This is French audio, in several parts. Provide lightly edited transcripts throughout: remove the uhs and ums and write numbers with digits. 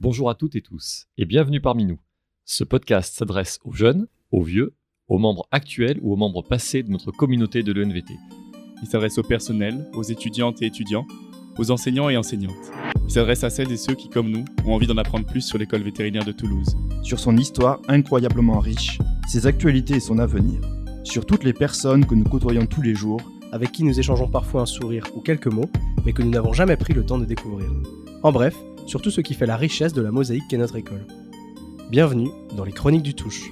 Bonjour à toutes et tous et bienvenue parmi nous. Ce podcast s'adresse aux jeunes, aux vieux, aux membres actuels ou aux membres passés de notre communauté de l'ENVT. Il s'adresse au personnel, aux étudiantes et étudiants, aux enseignants et enseignantes. Il s'adresse à celles et ceux qui, comme nous, ont envie d'en apprendre plus sur l'école vétérinaire de Toulouse. Sur son histoire incroyablement riche, ses actualités et son avenir. Sur toutes les personnes que nous côtoyons tous les jours, avec qui nous échangeons parfois un sourire ou quelques mots, mais que nous n'avons jamais pris le temps de découvrir. En bref, sur tout ce qui fait la richesse de la mosaïque qu'est notre école. Bienvenue dans les Chroniques du Touche.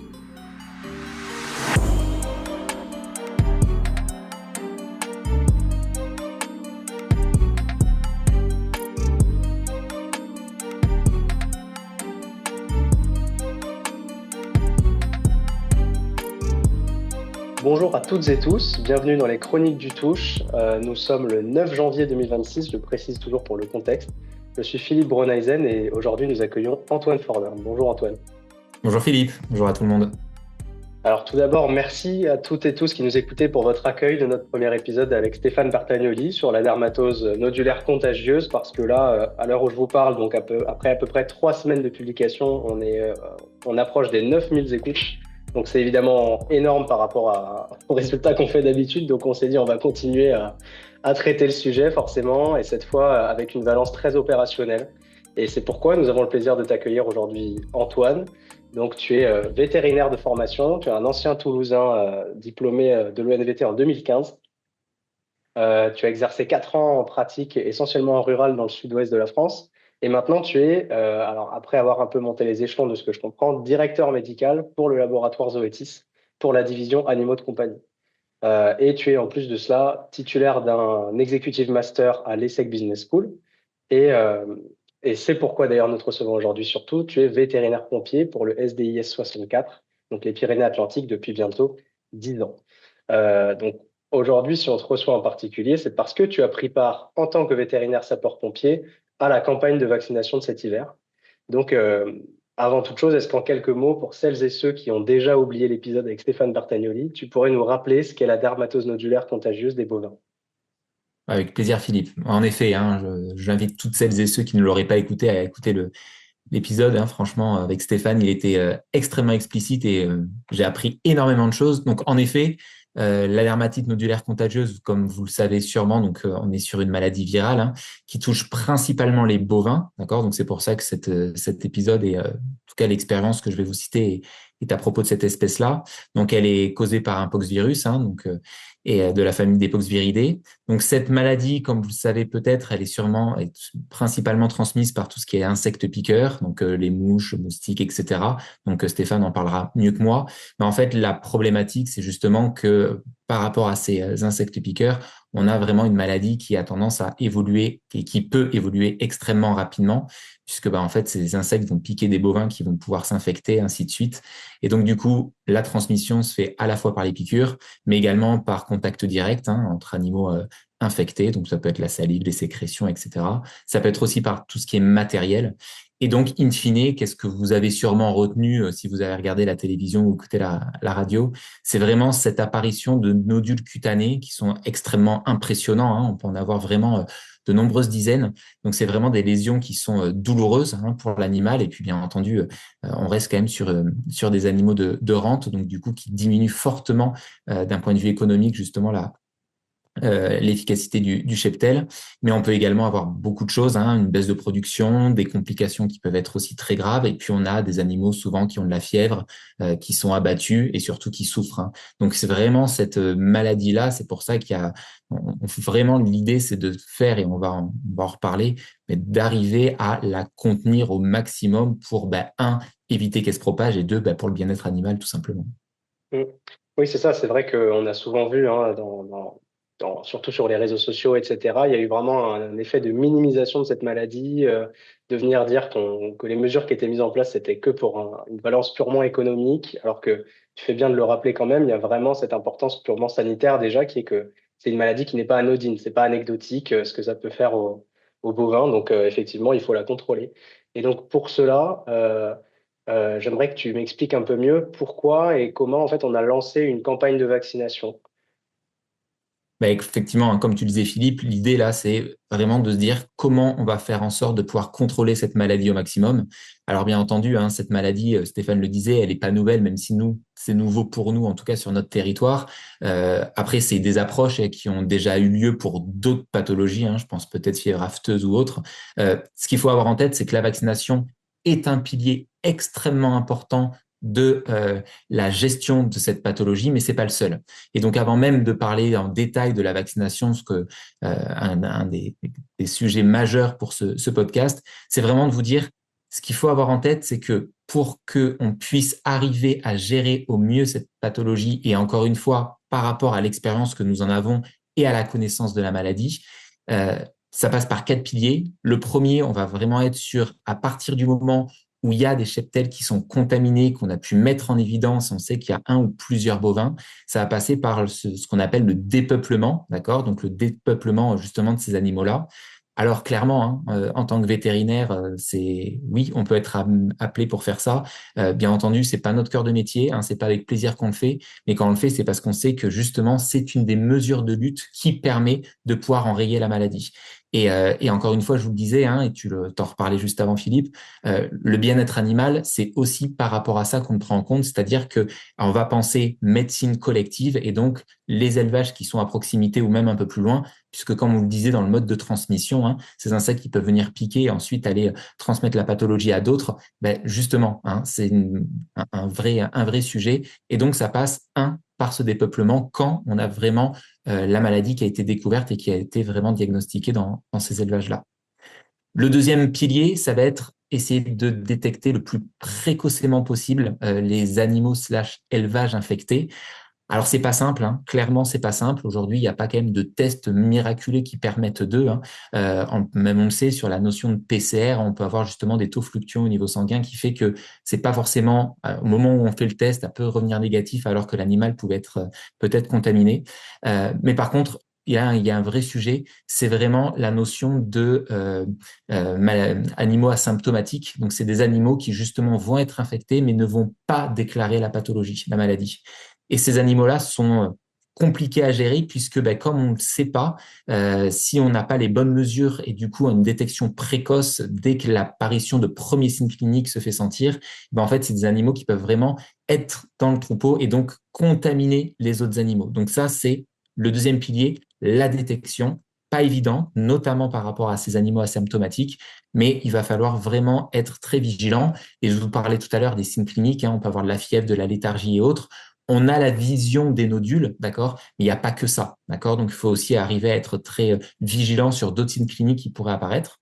Bonjour à toutes et tous, bienvenue dans les Chroniques du Touche. Nous sommes le 9 janvier 2026, je précise toujours pour le contexte. Je suis Philippe Bronheisen et aujourd'hui nous accueillons Antoine Forner. Bonjour Antoine. Bonjour Philippe, bonjour à tout le monde. Alors tout d'abord, merci à toutes et tous qui nous écoutez pour votre accueil de notre premier épisode avec Stéphane Bertagnoli sur la dermatose nodulaire contagieuse, parce que là, à l'heure où je vous parle, donc après à peu près 3 semaines de publication, on approche des 9000 écoutes. Donc c'est évidemment énorme par rapport aux résultats qu'on fait d'habitude. Donc on s'est dit on va continuer à traiter le sujet forcément, et cette fois avec une valence très opérationnelle. Et c'est pourquoi nous avons le plaisir de t'accueillir aujourd'hui Antoine. Donc tu es vétérinaire de formation, tu es un ancien Toulousain diplômé de l'ENVT en 2015. Tu as exercé 4 ans en pratique essentiellement en rural dans le sud-ouest de la France. Et maintenant, tu es, alors après avoir un peu monté les échelons de ce que je comprends, directeur médical pour le laboratoire Zoetis, pour la division animaux de compagnie. Et tu es en plus de cela titulaire d'un executive master à l'ESSEC Business School. Et c'est pourquoi d'ailleurs nous te recevons aujourd'hui surtout. Tu es vétérinaire pompier pour le SDIS 64, donc les Pyrénées-Atlantiques depuis bientôt 10 ans. Donc aujourd'hui, si on te reçoit en particulier, c'est parce que tu as pris part en tant que vétérinaire sapeur-pompier à la campagne de vaccination de cet hiver. Donc, avant toute chose, est-ce qu'en quelques mots, pour celles et ceux qui ont déjà oublié l'épisode avec Stéphane Bertagnoli, tu pourrais nous rappeler ce qu'est la dermatose nodulaire contagieuse des bovins? Avec plaisir Philippe. En effet, j'invite toutes celles et ceux qui ne l'auraient pas écouté à écouter l'épisode. Franchement, avec Stéphane, il était extrêmement explicite et j'ai appris énormément de choses. Donc en effet, la dermatite nodulaire contagieuse, comme vous le savez sûrement, donc on est sur une maladie virale qui touche principalement les bovins, d'accord. Donc c'est pour ça que cet épisode et en tout cas l'expérience que je vais vous citer est à propos de cette espèce-là. Donc elle est causée par un poxvirus, et de la famille des poxviridae. Donc cette maladie, comme vous le savez peut-être, elle est principalement transmise par tout ce qui est insectes piqueurs, donc les mouches, moustiques, etc. Donc Stéphane en parlera mieux que moi. Mais en fait, la problématique, c'est justement que par rapport à ces insectes piqueurs, on a vraiment une maladie qui a tendance à évoluer et qui peut évoluer extrêmement rapidement, puisque en fait, ces insectes vont piquer des bovins qui vont pouvoir s'infecter, ainsi de suite. Et donc, du coup, la transmission se fait à la fois par les piqûres, mais également par contact direct entre animaux infectés. Donc, ça peut être la salive, les sécrétions, etc. Ça peut être aussi par tout ce qui est matériel. Et donc, in fine, qu'est-ce que vous avez sûrement retenu si vous avez regardé la télévision ou écouté la radio? C'est vraiment cette apparition de nodules cutanés qui sont extrêmement impressionnants. On peut en avoir vraiment de nombreuses dizaines. Donc, c'est vraiment des lésions qui sont douloureuses pour l'animal. Et puis, bien entendu, on reste quand même sur des animaux de rente, donc du coup, qui diminuent fortement d'un point de vue économique, justement, l'efficacité du cheptel, mais on peut également avoir beaucoup de choses, une baisse de production, des complications qui peuvent être aussi très graves, et puis on a des animaux souvent qui ont de la fièvre, qui sont abattus et surtout qui souffrent. Donc c'est vraiment cette maladie-là, c'est pour ça vraiment l'idée c'est de faire, et on va en reparler, mais d'arriver à la contenir au maximum pour, éviter qu'elle se propage, et deux, pour le bien-être animal tout simplement. Oui, c'est ça, c'est vrai qu'on a souvent vu surtout sur les réseaux sociaux, etc. Il y a eu vraiment un effet de minimisation de cette maladie, de venir dire que les mesures qui étaient mises en place, c'était que pour une balance purement économique, alors que tu fais bien de le rappeler quand même, il y a vraiment cette importance purement sanitaire déjà, qui est que c'est une maladie qui n'est pas anodine, c'est pas anecdotique, ce que ça peut faire aux bovins. Donc effectivement, il faut la contrôler. Et donc pour cela, j'aimerais que tu m'expliques un peu mieux pourquoi et comment en fait on a lancé une campagne de vaccination. Bah, effectivement, hein, comme tu le disais, Philippe, l'idée là, c'est vraiment de se dire comment on va faire en sorte de pouvoir contrôler cette maladie au maximum. Alors, bien entendu, hein, cette maladie, Stéphane le disait, elle n'est pas nouvelle, même si nous, c'est nouveau pour nous, en tout cas sur notre territoire. Après, c'est des approches qui ont déjà eu lieu pour d'autres pathologies, hein, je pense peut-être fièvre afteuse ou autre. Ce qu'il faut avoir en tête, c'est que la vaccination est un pilier extrêmement important de la gestion de cette pathologie, mais c'est pas le seul. Et donc, avant même de parler en détail de la vaccination, ce que un des sujets majeurs pour ce podcast, c'est vraiment de vous dire ce qu'il faut avoir en tête, c'est que pour que on puisse arriver à gérer au mieux cette pathologie, et encore une fois, par rapport à l'expérience que nous en avons et à la connaissance de la maladie, ça passe par 4 piliers. Le premier, on va vraiment être sur, à partir du moment où il y a des cheptels qui sont contaminés, qu'on a pu mettre en évidence, on sait qu'il y a un ou plusieurs bovins, ça va passer par ce qu'on appelle le dépeuplement, d'accord? Donc le dépeuplement justement de ces animaux-là. Alors clairement, hein, en tant que vétérinaire, c'est oui, on peut être appelé pour faire ça. Bien entendu, c'est pas notre cœur de métier, hein, c'est pas avec plaisir qu'on le fait, mais quand on le fait, c'est parce qu'on sait que justement, c'est une des mesures de lutte qui permet de pouvoir enrayer la maladie. Et encore une fois, je vous le disais, hein, et t'en reparlais juste avant, Philippe, le bien-être animal, c'est aussi par rapport à ça qu'on prend en compte, c'est-à-dire que on va penser médecine collective et donc les élevages qui sont à proximité ou même un peu plus loin, puisque comme on le disait dans le mode de transmission, hein, ces insectes qui peuvent venir piquer et ensuite aller transmettre la pathologie à d'autres, ben justement, hein, c'est un vrai sujet. Et donc, ça passe, par ce dépeuplement quand on a vraiment la maladie qui a été découverte et qui a été vraiment diagnostiquée dans ces élevages-là. Le deuxième pilier, ça va être essayer de détecter le plus précocement possible les animaux / élevages infectés. Alors, c'est pas simple, hein. Clairement, c'est pas simple. Aujourd'hui, il n'y a pas quand même de tests miraculeux qui permettent d'eux. Hein. Même on le sait, sur la notion de PCR, on peut avoir justement des taux fluctuants au niveau sanguin qui fait que c'est pas forcément, au moment où on fait le test, ça peut revenir négatif alors que l'animal pouvait être peut-être contaminé. Mais par contre, il y a un vrai sujet, c'est vraiment la notion de animaux asymptomatiques. Donc, c'est des animaux qui justement vont être infectés mais ne vont pas déclarer la pathologie, la maladie. Et ces animaux-là sont compliqués à gérer puisque, ben, comme on ne le sait pas, si on n'a pas les bonnes mesures et du coup une détection précoce dès que l'apparition de premiers signes cliniques se fait sentir, ben, en fait, c'est des animaux qui peuvent vraiment être dans le troupeau et donc contaminer les autres animaux. Donc ça, c'est le deuxième pilier, la détection. Pas évident, notamment par rapport à ces animaux asymptomatiques, mais il va falloir vraiment être très vigilant. Et je vous parlais tout à l'heure des signes cliniques, hein, on peut avoir de la fièvre, de la léthargie et autres. On a la vision des nodules, d'accord, mais il n'y a pas que ça, d'accord. Donc, il faut aussi arriver à être très vigilant sur d'autres signes cliniques qui pourraient apparaître.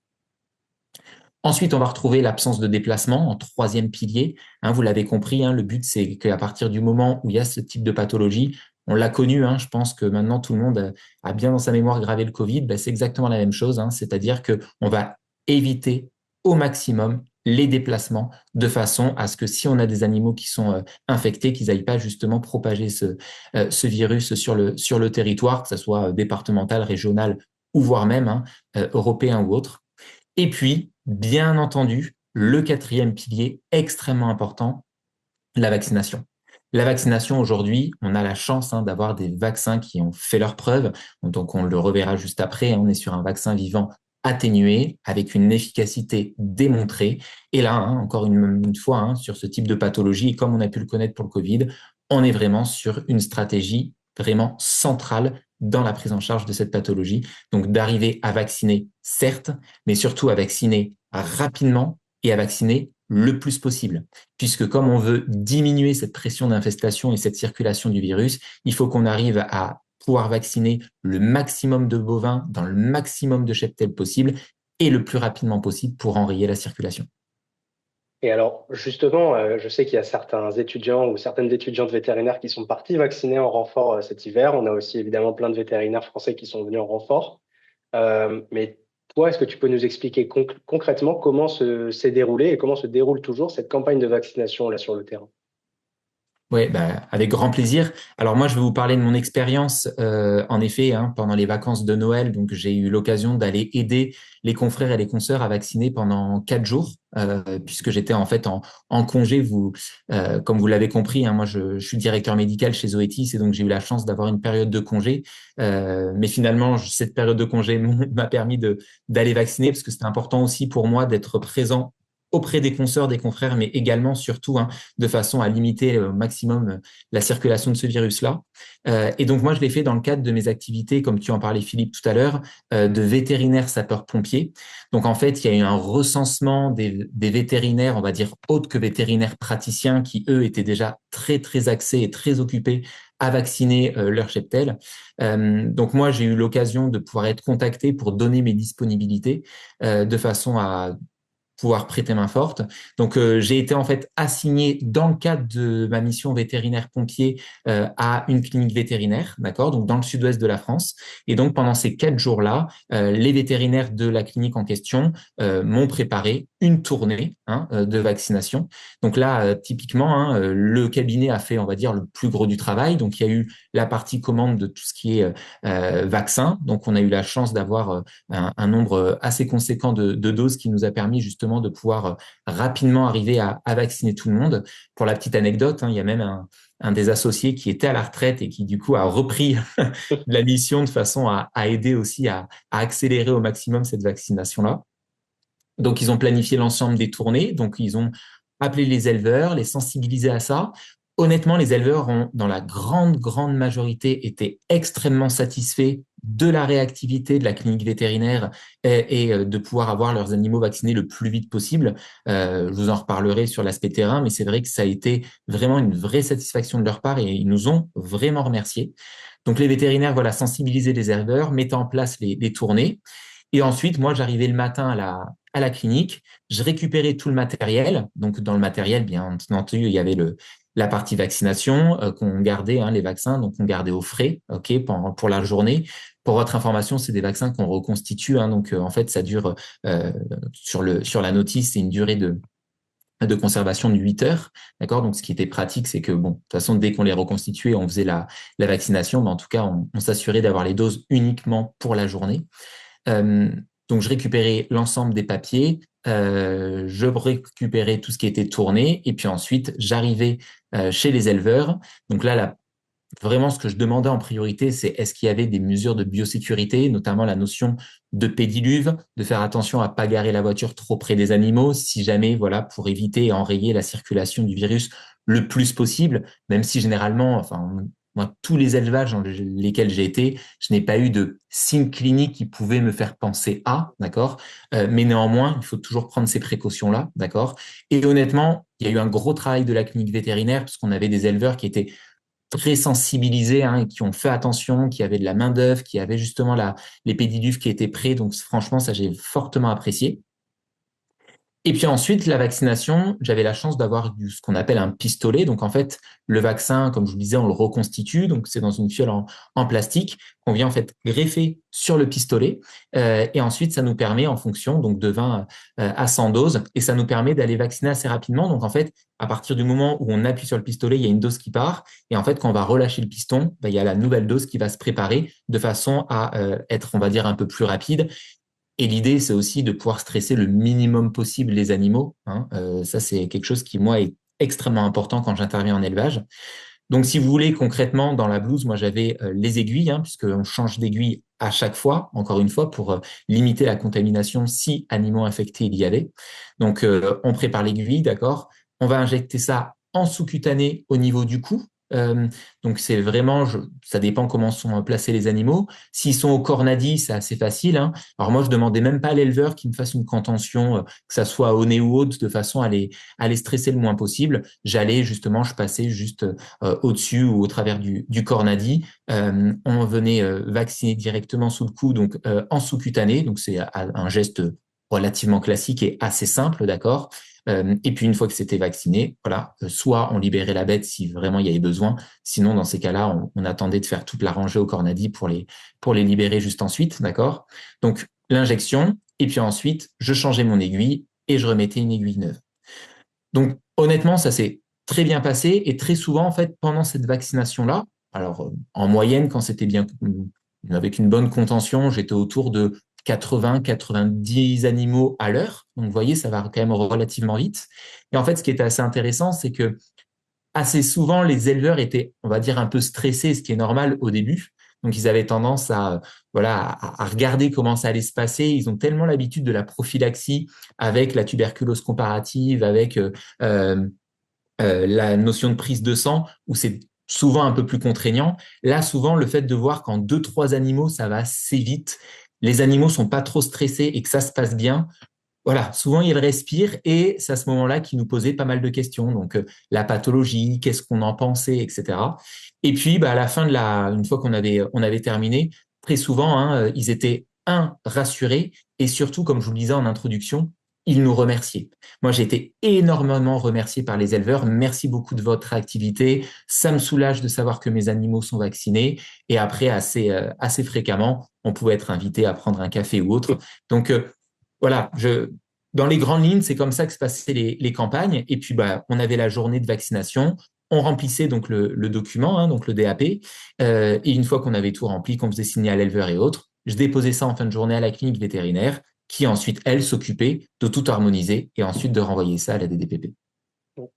Ensuite, on va retrouver l'absence de déplacement en troisième pilier. Hein, vous l'avez compris, hein, le but, c'est qu'à partir du moment où il y a ce type de pathologie, on l'a connu, hein, je pense que maintenant tout le monde a bien dans sa mémoire gravé le Covid, ben, c'est exactement la même chose, hein, c'est-à-dire qu'on va éviter au maximum les déplacements de façon à ce que si on a des animaux qui sont infectés, qu'ils n'aillent pas justement propager ce virus sur le territoire, que ce soit départemental, régional ou voire même européen ou autre. Et puis, bien entendu, le quatrième pilier extrêmement important, la vaccination. La vaccination, aujourd'hui, on a la chance d'avoir des vaccins qui ont fait leurs preuves. Donc, on le reverra juste après. On est sur un vaccin vivant atténué, avec une efficacité démontrée. Et là, encore une fois, sur ce type de pathologie, et comme on a pu le connaître pour le Covid, on est vraiment sur une stratégie vraiment centrale dans la prise en charge de cette pathologie. Donc, d'arriver à vacciner, certes, mais surtout à vacciner rapidement et à vacciner le plus possible. Puisque comme on veut diminuer cette pression d'infestation et cette circulation du virus, il faut qu'on arrive à pouvoir vacciner le maximum de bovins dans le maximum de cheptels possible et le plus rapidement possible pour enrayer la circulation. Et alors, justement, je sais qu'il y a certains étudiants ou certaines étudiantes vétérinaires qui sont partis vacciner en renfort cet hiver. On a aussi évidemment plein de vétérinaires français qui sont venus en renfort. Mais toi, est-ce que tu peux nous expliquer concrètement comment s'est déroulée et comment se déroule toujours cette campagne de vaccination là sur le terrain? Ouais, bah, avec grand plaisir. Alors moi, je vais vous parler de mon expérience. En effet, hein, pendant les vacances de Noël, donc j'ai eu l'occasion d'aller aider les confrères et les consoeurs à vacciner pendant 4 jours, puisque j'étais en fait en congé. Comme vous l'avez compris, hein, moi je suis directeur médical chez Zoetis et donc j'ai eu la chance d'avoir une période de congé. Mais finalement, cette période de congé m'a permis d'aller vacciner parce que c'était important aussi pour moi d'être présent auprès des consoeurs, des confrères, mais également surtout, hein, de façon à limiter au maximum la circulation de ce virus-là. Et donc moi, je l'ai fait dans le cadre de mes activités, comme tu en parlais Philippe tout à l'heure, de vétérinaire sapeur-pompier. Donc en fait, il y a eu un recensement des vétérinaires, on va dire autres que vétérinaires praticiens, qui eux étaient déjà très très axés et très occupés à vacciner leur cheptel. Donc moi, j'ai eu l'occasion de pouvoir être contacté pour donner mes disponibilités de façon à pouvoir prêter main forte. Donc, j'ai été en fait assigné dans le cadre de ma mission vétérinaire pompier à une clinique vétérinaire, d'accord, donc dans le sud-ouest de la France. Et donc, pendant ces 4 jours-là, les vétérinaires de la clinique en question m'ont préparé une tournée de vaccination. Donc là, typiquement, hein, le cabinet a fait, on va dire, le plus gros du travail. Donc, il y a eu la partie commande de tout ce qui est vaccin. Donc, on a eu la chance d'avoir un nombre assez conséquent de doses qui nous a permis justement de pouvoir rapidement arriver à vacciner tout le monde. Pour la petite anecdote, hein, il y a même un des associés qui était à la retraite et qui du coup a repris la mission de façon à aider aussi à accélérer au maximum cette vaccination-là. Donc, ils ont planifié l'ensemble des tournées. Donc, ils ont appelé les éleveurs, les sensibiliser à ça. Honnêtement, les éleveurs ont, dans la grande majorité, été extrêmement satisfaits de la réactivité de la clinique vétérinaire et de pouvoir avoir leurs animaux vaccinés le plus vite possible. Je vous en reparlerai sur l'aspect terrain, mais c'est vrai que ça a été vraiment une vraie satisfaction de leur part et ils nous ont vraiment remerciés. Donc, les vétérinaires, voilà, sensibiliser les éleveurs, mettant en place les tournées. Et ensuite, moi, j'arrivais le matin à la clinique, je récupérais tout le matériel. Donc, dans le matériel, bien entendu, il y avait la partie vaccination qu'on gardait, hein, les vaccins, donc on gardait au frais, ok, pour la journée. Pour votre information, c'est des vaccins qu'on reconstitue, hein, donc en fait, ça dure sur la notice, c'est une durée de conservation de 8 heures, d'accord. Donc, ce qui était pratique, c'est que bon, de toute façon, dès qu'on les reconstituait, on faisait la vaccination, mais en tout cas, on s'assurait d'avoir les doses uniquement pour la journée. Euh, donc, je récupérais l'ensemble des papiers, je récupérais tout ce qui était tourné, et puis ensuite, j'arrivais chez les éleveurs. Donc là, vraiment, ce que je demandais en priorité, c'est est-ce qu'il y avait des mesures de biosécurité, notamment la notion de pédiluve, de faire attention à pas garer la voiture trop près des animaux, si jamais, voilà, pour éviter et enrayer la circulation du virus le plus possible, même si généralement, enfin, moi, tous les élevages dans lesquels j'ai été, je n'ai pas eu de signes cliniques qui pouvaient me faire penser à, d'accord. Mais néanmoins, il faut toujours prendre ces précautions-là, d'accord. Et honnêtement, il y a eu un gros travail de la clinique vétérinaire parce qu'on avait des éleveurs qui étaient très sensibilisés, hein, et qui ont fait attention, qui avaient de la main-d'œuvre, qui avaient justement les pédiluves qui étaient prêts. Donc, franchement, ça, j'ai fortement apprécié. Et puis ensuite, la vaccination, j'avais la chance d'avoir ce qu'on appelle un pistolet. Donc en fait, le vaccin, comme je vous disais, on le reconstitue. Donc c'est dans une fiole en plastique qu'on vient en fait greffer sur le pistolet. Et ensuite, ça nous permet, en fonction donc de 20 à 100 doses, et ça nous permet d'aller vacciner assez rapidement. Donc en fait, à partir du moment où on appuie sur le pistolet, il y a une dose qui part. Et en fait, quand on va relâcher le piston, il y a la nouvelle dose qui va se préparer de façon à être, on va dire, un peu plus rapide. Et l'idée, c'est aussi de pouvoir stresser le minimum possible les animaux, hein. Ça, c'est quelque chose qui, moi, est extrêmement important quand j'interviens en élevage. Donc, si vous voulez, concrètement, dans la blouse, moi, j'avais les aiguilles, hein, puisqu'on change d'aiguille à chaque fois, encore une fois, pour limiter la contamination si animaux infectés il y avait. Donc, on prépare l'aiguille, d'accord. On va injecter ça en sous-cutané au niveau du cou. Donc c'est vraiment, ça dépend comment sont placés les animaux. S'ils sont au cornadi, c'est assez facile, hein. Alors moi, je demandais même pas à l'éleveur qu'il me fasse une contention, que ça soit au nez ou haute, de façon à les stresser le moins possible. J'allais justement, je passais juste au-dessus ou au travers du cornadi. On venait vacciner directement sous le cou, donc en sous-cutané. Donc c'est un geste relativement classique et assez simple, d'accord. Et puis une fois que c'était vacciné, voilà, soit on libérait la bête si vraiment il y avait besoin, sinon dans ces cas-là, on attendait de faire toute la rangée au cornadi pour les libérer juste ensuite, d'accord. Donc l'injection, et puis ensuite je changeais mon aiguille et je remettais une aiguille neuve. Donc honnêtement, ça s'est très bien passé. Et très souvent, en fait, pendant cette vaccination-là, alors en moyenne, quand c'était bien, avec une bonne contention, j'étais autour de 80-90 animaux à l'heure. Donc, vous voyez, ça va quand même relativement vite. Et en fait, ce qui était assez intéressant, c'est que assez souvent, les éleveurs étaient, on va dire, un peu stressés, ce qui est normal au début. Donc, ils avaient tendance à regarder comment ça allait se passer. Ils ont tellement l'habitude de la prophylaxie avec la tuberculose comparative, avec la notion de prise de sang, où c'est souvent un peu plus contraignant. Là, souvent, le fait de voir qu'en 2-3 animaux, ça va assez vite, les animaux sont pas trop stressés et que ça se passe bien, voilà, souvent ils respirent et c'est à ce moment-là qu'ils nous posaient pas mal de questions. Donc la pathologie, qu'est-ce qu'on en pensait, etc. Et puis à la fin une fois qu'on avait terminé, très souvent ils étaient rassurés et surtout, comme je vous le disais en introduction, ils nous remerciaient. Moi, j'ai été énormément remercié par les éleveurs. Merci beaucoup de votre activité. Ça me soulage de savoir que mes animaux sont vaccinés. Et après, assez fréquemment, on pouvait être invité à prendre un café ou autre. Donc voilà, dans les grandes lignes, c'est comme ça que se passaient les campagnes. Et puis, on avait la journée de vaccination. On remplissait donc le document, donc le DAP. Et une fois qu'on avait tout rempli, qu'on faisait signer à l'éleveur et autres, je déposais ça en fin de journée à la clinique vétérinaire, qui ensuite, elle, s'occupait de tout harmoniser et ensuite de renvoyer ça à la DDPP. Moi,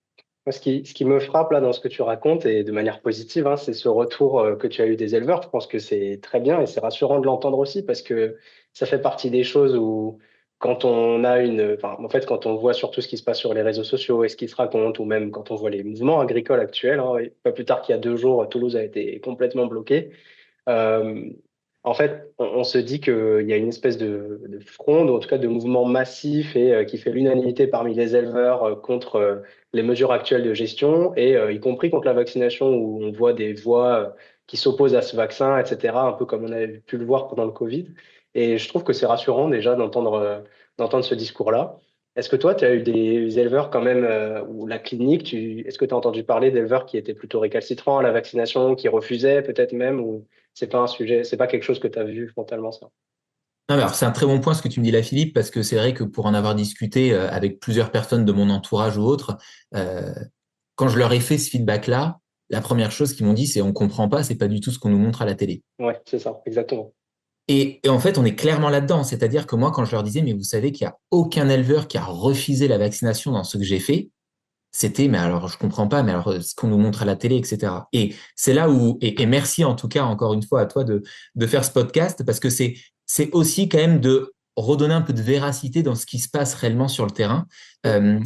ce qui me frappe là dans ce que tu racontes, et de manière positive, c'est ce retour que tu as eu des éleveurs. Je pense que c'est très bien et c'est rassurant de l'entendre aussi parce que ça fait partie des choses où quand on a enfin, en fait, quand on voit surtout ce qui se passe sur les réseaux sociaux et ce qui se raconte, ou même quand on voit les mouvements agricoles actuels, et pas plus tard qu'il y a 2 jours, Toulouse a été complètement bloquée. Euh, En fait, on se dit qu'il y a une espèce de fronde, ou en tout cas de mouvement massif et qui fait l'unanimité parmi les éleveurs contre les mesures actuelles de gestion, et y compris contre la vaccination, où on voit des voix qui s'opposent à ce vaccin, etc., un peu comme on avait pu le voir pendant le Covid. Et je trouve que c'est rassurant déjà d'entendre ce discours-là. Est-ce que toi, tu as eu des éleveurs quand même, ou la clinique, est-ce que tu as entendu parler d'éleveurs qui étaient plutôt récalcitrants à la vaccination, qui refusaient peut-être même, ou c'est pas un sujet, c'est pas quelque chose que tu as vu frontalement, ça? Non, mais alors c'est un très bon point ce que tu me dis là, Philippe, parce que c'est vrai que pour en avoir discuté avec plusieurs personnes de mon entourage ou autre, euh, quand je leur ai fait ce feedback-là, la première chose qu'ils m'ont dit, c'est on comprend pas, c'est pas du tout ce qu'on nous montre à la télé. Ouais, c'est ça, exactement. Et en fait, on est clairement là-dedans. C'est-à-dire que moi, quand je leur disais, mais vous savez qu'il n'y a aucun éleveur qui a refusé la vaccination dans ce que j'ai fait, c'était, mais alors, je comprends pas, mais alors, ce qu'on nous montre à la télé, etc. Et c'est là où, et merci en tout cas, encore une fois, à toi de faire ce podcast, parce que c'est aussi quand même de redonner un peu de véracité dans ce qui se passe réellement sur le terrain.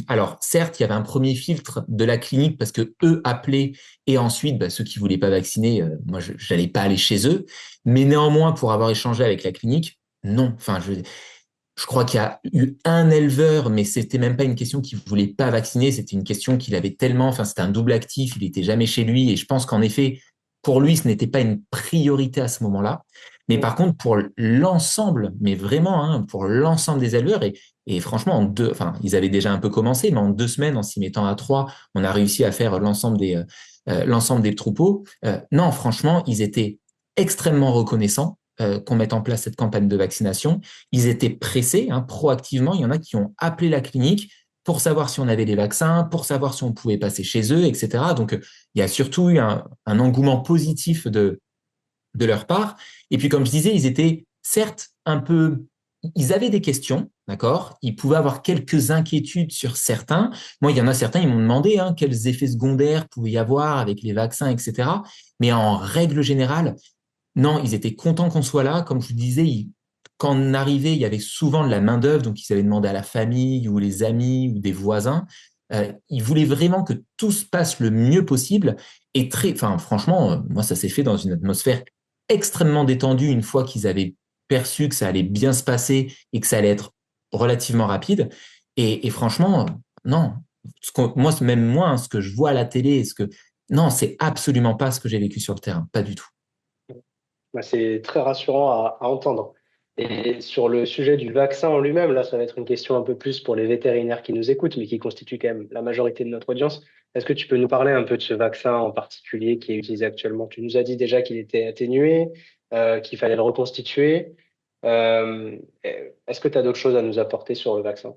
Alors, certes, il y avait un premier filtre de la clinique parce que eux appelaient et ensuite, ceux qui voulaient pas vacciner, moi, je n'allais pas aller chez eux. Mais néanmoins, pour avoir échangé avec la clinique, non. Enfin, je crois qu'il y a eu un éleveur, mais c'était même pas une question qu'il voulait pas vacciner, c'était une question qu'il avait tellement, enfin, c'était un double actif, il était jamais chez lui, et je pense qu'en effet, pour lui, ce n'était pas une priorité à ce moment-là. Mais Mm. par contre, pour l'ensemble, mais vraiment, pour l'ensemble des éleveurs, et franchement, enfin, ils avaient déjà un peu commencé, mais en 2 semaines, en s'y mettant à 3, on a réussi à faire l'ensemble des troupeaux. Non, franchement, ils étaient extrêmement reconnaissants qu'on mette en place cette campagne de vaccination. Ils étaient pressés, proactivement. Il y en a qui ont appelé la clinique pour savoir si on avait les vaccins, pour savoir si on pouvait passer chez eux, etc. Donc, il y a surtout eu un engouement positif de leur part. Et puis, comme je disais, ils étaient certes un peu... Ils avaient des questions, d'accord? Ils pouvaient avoir quelques inquiétudes sur certains. Moi, il y en a certains, ils m'ont demandé quels effets secondaires pouvait y avoir avec les vaccins, etc. Mais en règle générale, non, ils étaient contents qu'on soit là. Comme je vous disais, quand on arrivait, il y avait souvent de la main-d'œuvre, donc ils avaient demandé à la famille ou les amis ou des voisins. Ils voulaient vraiment que tout se passe le mieux possible. Et enfin, franchement, moi, ça s'est fait dans une atmosphère extrêmement détendue une fois qu'ils avaient perçu que ça allait bien se passer et que ça allait être relativement rapide. Et franchement, non. Moi, même moi, ce que je vois à la télé, non, c'est absolument pas ce que j'ai vécu sur le terrain, pas du tout. C'est très rassurant à entendre. Et sur le sujet du vaccin en lui-même, là, ça va être une question un peu plus pour les vétérinaires qui nous écoutent, mais qui constituent quand même la majorité de notre audience. Est-ce que tu peux nous parler un peu de ce vaccin en particulier qui est utilisé actuellement? Tu nous as dit déjà qu'il était atténué, qu'il fallait le reconstituer. Euh, Est-ce que tu as d'autres choses à nous apporter sur le vaccin?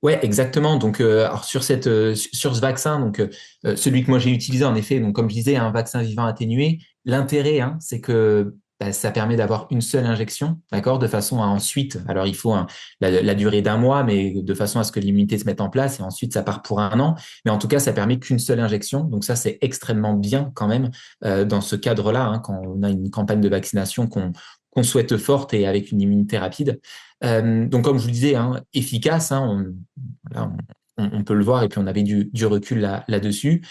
Ouais, exactement. Donc, alors sur sur ce vaccin, donc celui que moi j'ai utilisé en effet, donc comme je disais, un vaccin vivant atténué. L'intérêt, c'est que ça permet d'avoir une seule injection, d'accord, de façon à ensuite. Alors, il faut la durée d'un mois, mais de façon à ce que l'immunité se mette en place, et ensuite ça part pour un an. Mais en tout cas, ça permet qu'une seule injection. Donc ça, c'est extrêmement bien quand même dans ce cadre-là, quand on a une campagne de vaccination qu'on souhaite forte et avec une immunité rapide. Donc, comme je vous le disais, efficace, voilà, on peut le voir, et puis on avait du recul là-dessus.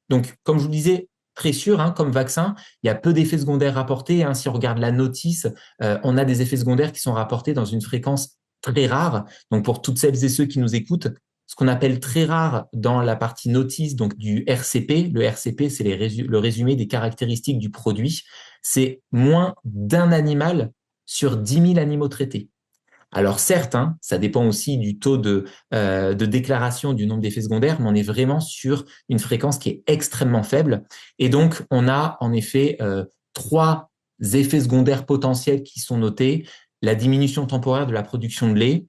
Donc, comme je vous le disais, très sûr, comme vaccin, il y a peu d'effets secondaires rapportés. Si on regarde la notice, on a des effets secondaires qui sont rapportés dans une fréquence très rare. Donc, pour toutes celles et ceux qui nous écoutent, ce qu'on appelle très rare dans la partie notice, donc du RCP. Le RCP, c'est le résumé des caractéristiques du produit. C'est moins d'un animal sur 10 000 animaux traités. Alors certes, ça dépend aussi du taux de déclaration du nombre d'effets secondaires, mais on est vraiment sur une fréquence qui est extrêmement faible. Et donc, on a en effet 3 effets secondaires potentiels qui sont notés. La diminution temporaire de la production de lait,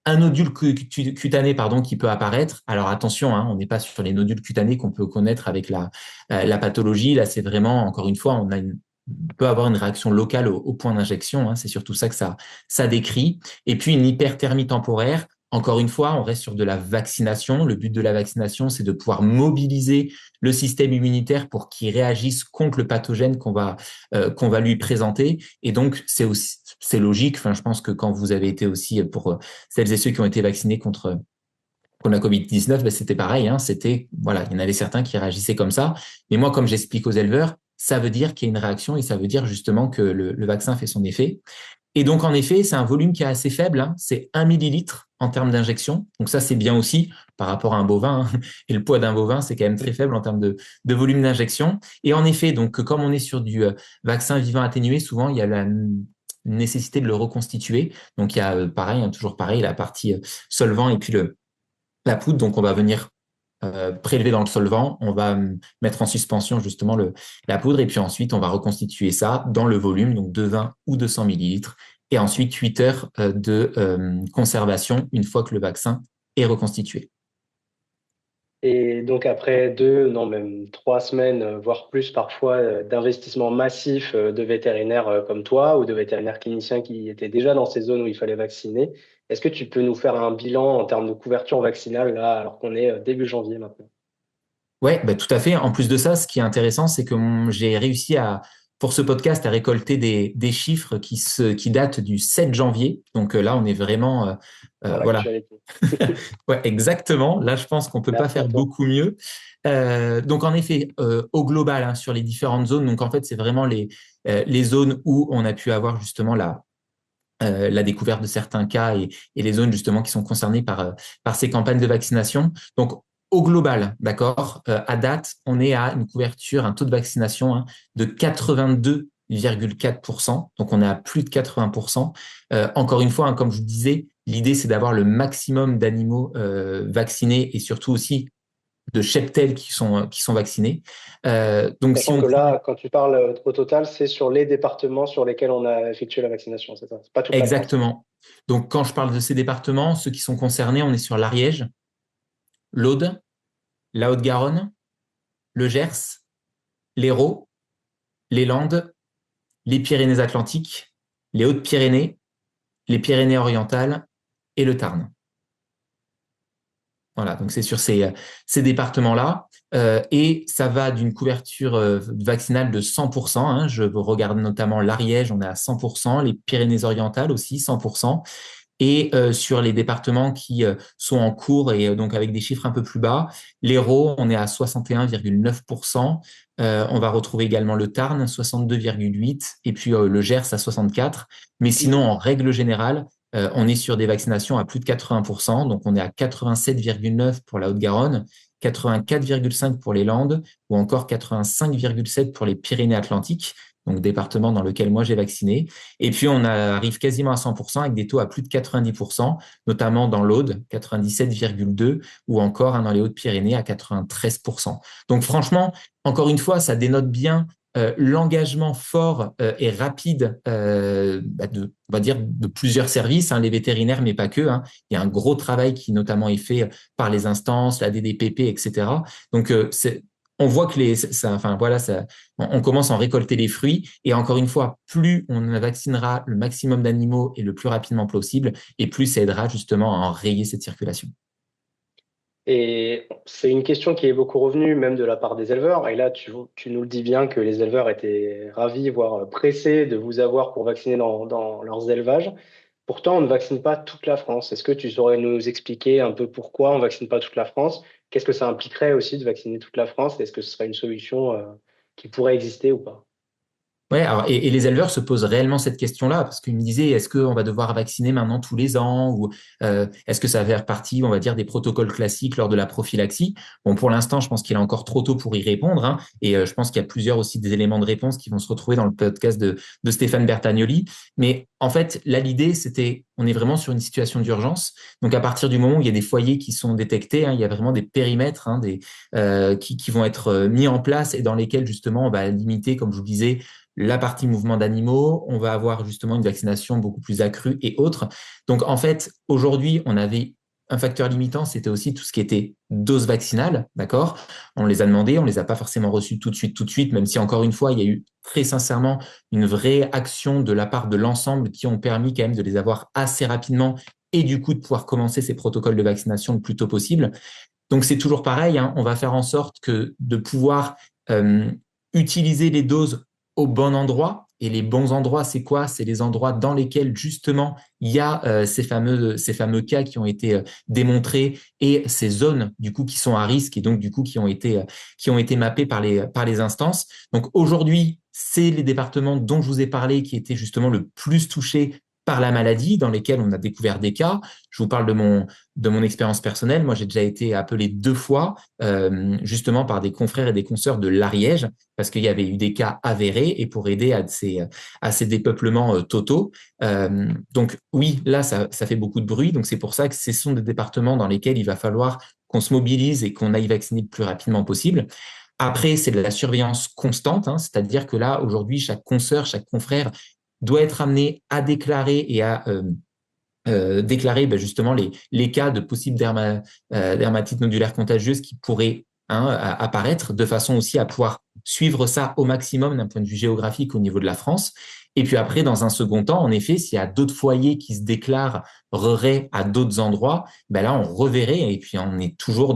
un nodule cutané qui peut apparaître. Alors attention, on n'est pas sur les nodules cutanés qu'on peut connaître avec la pathologie. Là, c'est vraiment, encore une fois, on peut avoir une réaction locale au point d'injection. C'est surtout ça que ça décrit. Et puis une hyperthermie temporaire. Encore une fois, on reste sur de la vaccination. Le but de la vaccination, c'est de pouvoir mobiliser le système immunitaire pour qu'il réagisse contre le pathogène qu'on va lui présenter. Et donc, c'est logique. Enfin, je pense que quand vous avez été aussi, pour celles et ceux qui ont été vaccinés contre la Covid-19, c'était pareil. Voilà, il y en avait certains qui réagissaient comme ça. Mais moi, comme j'explique aux éleveurs, ça veut dire qu'il y a une réaction, et ça veut dire justement que le vaccin fait son effet. Et donc, en effet, c'est un volume qui est assez faible. C'est 1 millilitre en termes d'injection. Donc ça, c'est bien aussi par rapport à un bovin. Et le poids d'un bovin, c'est quand même très faible en termes de volume d'injection. Et en effet, donc comme on est sur du vaccin vivant atténué, souvent, il y a la nécessité de le reconstituer. Donc, il y a toujours pareil, la partie solvant et puis la poudre. Donc, on va venir prélever dans le solvant, on va mettre en suspension justement la poudre, et puis ensuite on va reconstituer ça dans le volume, donc de 20 ou 200 millilitres, et ensuite 8 heures de conservation une fois que le vaccin est reconstitué. Et donc après 2, non même 3 semaines, voire plus parfois, d'investissement massif de vétérinaires comme toi ou de vétérinaires cliniciens qui étaient déjà dans ces zones où il fallait vacciner, est-ce que tu peux nous faire un bilan en termes de couverture vaccinale là, alors qu'on est début janvier maintenant? Ouais, tout à fait. En plus de ça, ce qui est intéressant, c'est que j'ai réussi pour ce podcast, à récolter des chiffres qui datent du 7 janvier. Donc là, on est vraiment, voilà. Ouais, exactement. Là, je pense qu'on peut pas faire beaucoup mieux. Donc en effet, au global, sur les différentes zones. Donc en fait, c'est vraiment les zones où on a pu avoir justement la découverte de certains cas, et les zones justement qui sont concernées par ces campagnes de vaccination. Donc, au global, d'accord, à date, on est à une couverture, un taux de vaccination de 82,4%. Donc, on est à plus de 80%. Encore une fois, comme je vous disais, l'idée, c'est d'avoir le maximum d'animaux vaccinés, et surtout aussi de cheptels qui sont vaccinés. Donc, Sachant que là, quand tu parles au total, c'est sur les départements sur lesquels on a effectué la vaccination, c'est ça? C'est pas toute la France. Exactement. Donc, quand je parle de ces départements, ceux qui sont concernés, on est sur l'Ariège, l'Aude, la Haute-Garonne, le Gers, l'Hérault, les Landes, les Pyrénées-Atlantiques, les Hautes-Pyrénées, les Pyrénées-Orientales et le Tarn. Voilà, donc c'est sur ces départements-là. Et ça va d'une couverture vaccinale de 100%. Je regarde notamment l'Ariège, on est à 100%, les Pyrénées-Orientales aussi, 100%. Et sur les départements qui sont en cours, et donc avec des chiffres un peu plus bas, l'Hérault, on est à 61,9%. On va retrouver également le Tarn, 62,8%, et puis le Gers à 64%. Mais sinon, en règle générale, on est sur des vaccinations à plus de 80%. Donc, on est à 87,9% pour la Haute-Garonne, 84,5% pour les Landes, ou encore 85,7% pour les Pyrénées-Atlantiques, donc département dans lequel moi j'ai vacciné. Et puis, on arrive quasiment à 100% avec des taux à plus de 90%, notamment dans l'Aude, 97,2%, ou encore dans les Hautes-Pyrénées à 93%. Donc, franchement, encore une fois, ça dénote bien l'engagement fort et rapide on va dire de plusieurs services, les vétérinaires, mais pas que. Il y a un gros travail qui notamment est fait par les instances, la DDPP, etc. Donc, on voit que on commence à en récolter les fruits. Et encore une fois, plus on vaccinera le maximum d'animaux et le plus rapidement possible, et plus ça aidera justement à enrayer cette circulation. Et c'est une question qui est beaucoup revenue, même de la part des éleveurs. Et là, tu nous le dis bien que les éleveurs étaient ravis, voire pressés de vous avoir pour vacciner dans leurs élevages. Pourtant, on ne vaccine pas toute la France. Est-ce que tu saurais nous expliquer un peu pourquoi on ne vaccine pas toute la France? Qu'est-ce que ça impliquerait aussi de vacciner toute la France? Est-ce que ce serait une solution qui pourrait exister ou pas? Ouais, alors, et les éleveurs se posent réellement cette question-là parce qu'ils me disaient, est-ce qu'on va devoir vacciner maintenant tous les ans ou est-ce que ça va faire partie, on va dire, des protocoles classiques lors de la prophylaxie? Bon, pour l'instant, je pense qu'il est encore trop tôt pour y répondre, et je pense qu'il y a plusieurs aussi des éléments de réponse qui vont se retrouver dans le podcast de Stéphane Bertagnoli. Mais en fait, là, l'idée, on est vraiment sur une situation d'urgence. Donc, à partir du moment où il y a des foyers qui sont détectés, il y a vraiment des périmètres qui vont être mis en place et dans lesquels, justement, on va limiter, comme je vous disais, la partie mouvement d'animaux, on va avoir justement une vaccination beaucoup plus accrue et autres. Donc, en fait, aujourd'hui, on avait un facteur limitant, c'était aussi tout ce qui était dose vaccinale, d'accord? On les a demandé, on les a pas forcément reçus tout de suite, même si encore une fois, il y a eu très sincèrement une vraie action de la part de l'ensemble qui ont permis quand même de les avoir assez rapidement et du coup de pouvoir commencer ces protocoles de vaccination le plus tôt possible. Donc, c'est toujours pareil, on va faire en sorte de pouvoir utiliser les doses au bon endroit. Et les bons endroits, c'est quoi? C'est les endroits dans lesquels justement il y a ces fameux cas qui ont été démontrés et ces zones du coup qui sont à risque et donc du coup qui ont été mappées par les instances. Donc aujourd'hui, c'est les départements dont je vous ai parlé qui étaient justement le plus touchés par la maladie, dans lesquels on a découvert des cas. Je vous parle de mon expérience personnelle. Moi, j'ai déjà été appelé 2 fois, justement par des confrères et des consoeurs de l'Ariège, parce qu'il y avait eu des cas avérés et pour aider à ces dépeuplements totaux. Donc oui, là, ça fait beaucoup de bruit. Donc c'est pour ça que ce sont des départements dans lesquels il va falloir qu'on se mobilise et qu'on aille vacciner le plus rapidement possible. Après, c'est de la surveillance constante, c'est-à-dire que là, aujourd'hui, chaque consoeur, chaque confrère doit être amené à déclarer et à déclarer justement les cas de possible dermatite nodulaire contagieuse qui pourraient apparaître, de façon aussi à pouvoir suivre ça au maximum d'un point de vue géographique au niveau de la France. Et puis après, dans un second temps, en effet, s'il y a d'autres foyers qui se déclareraient à d'autres endroits, là, on reverrait et puis on est toujours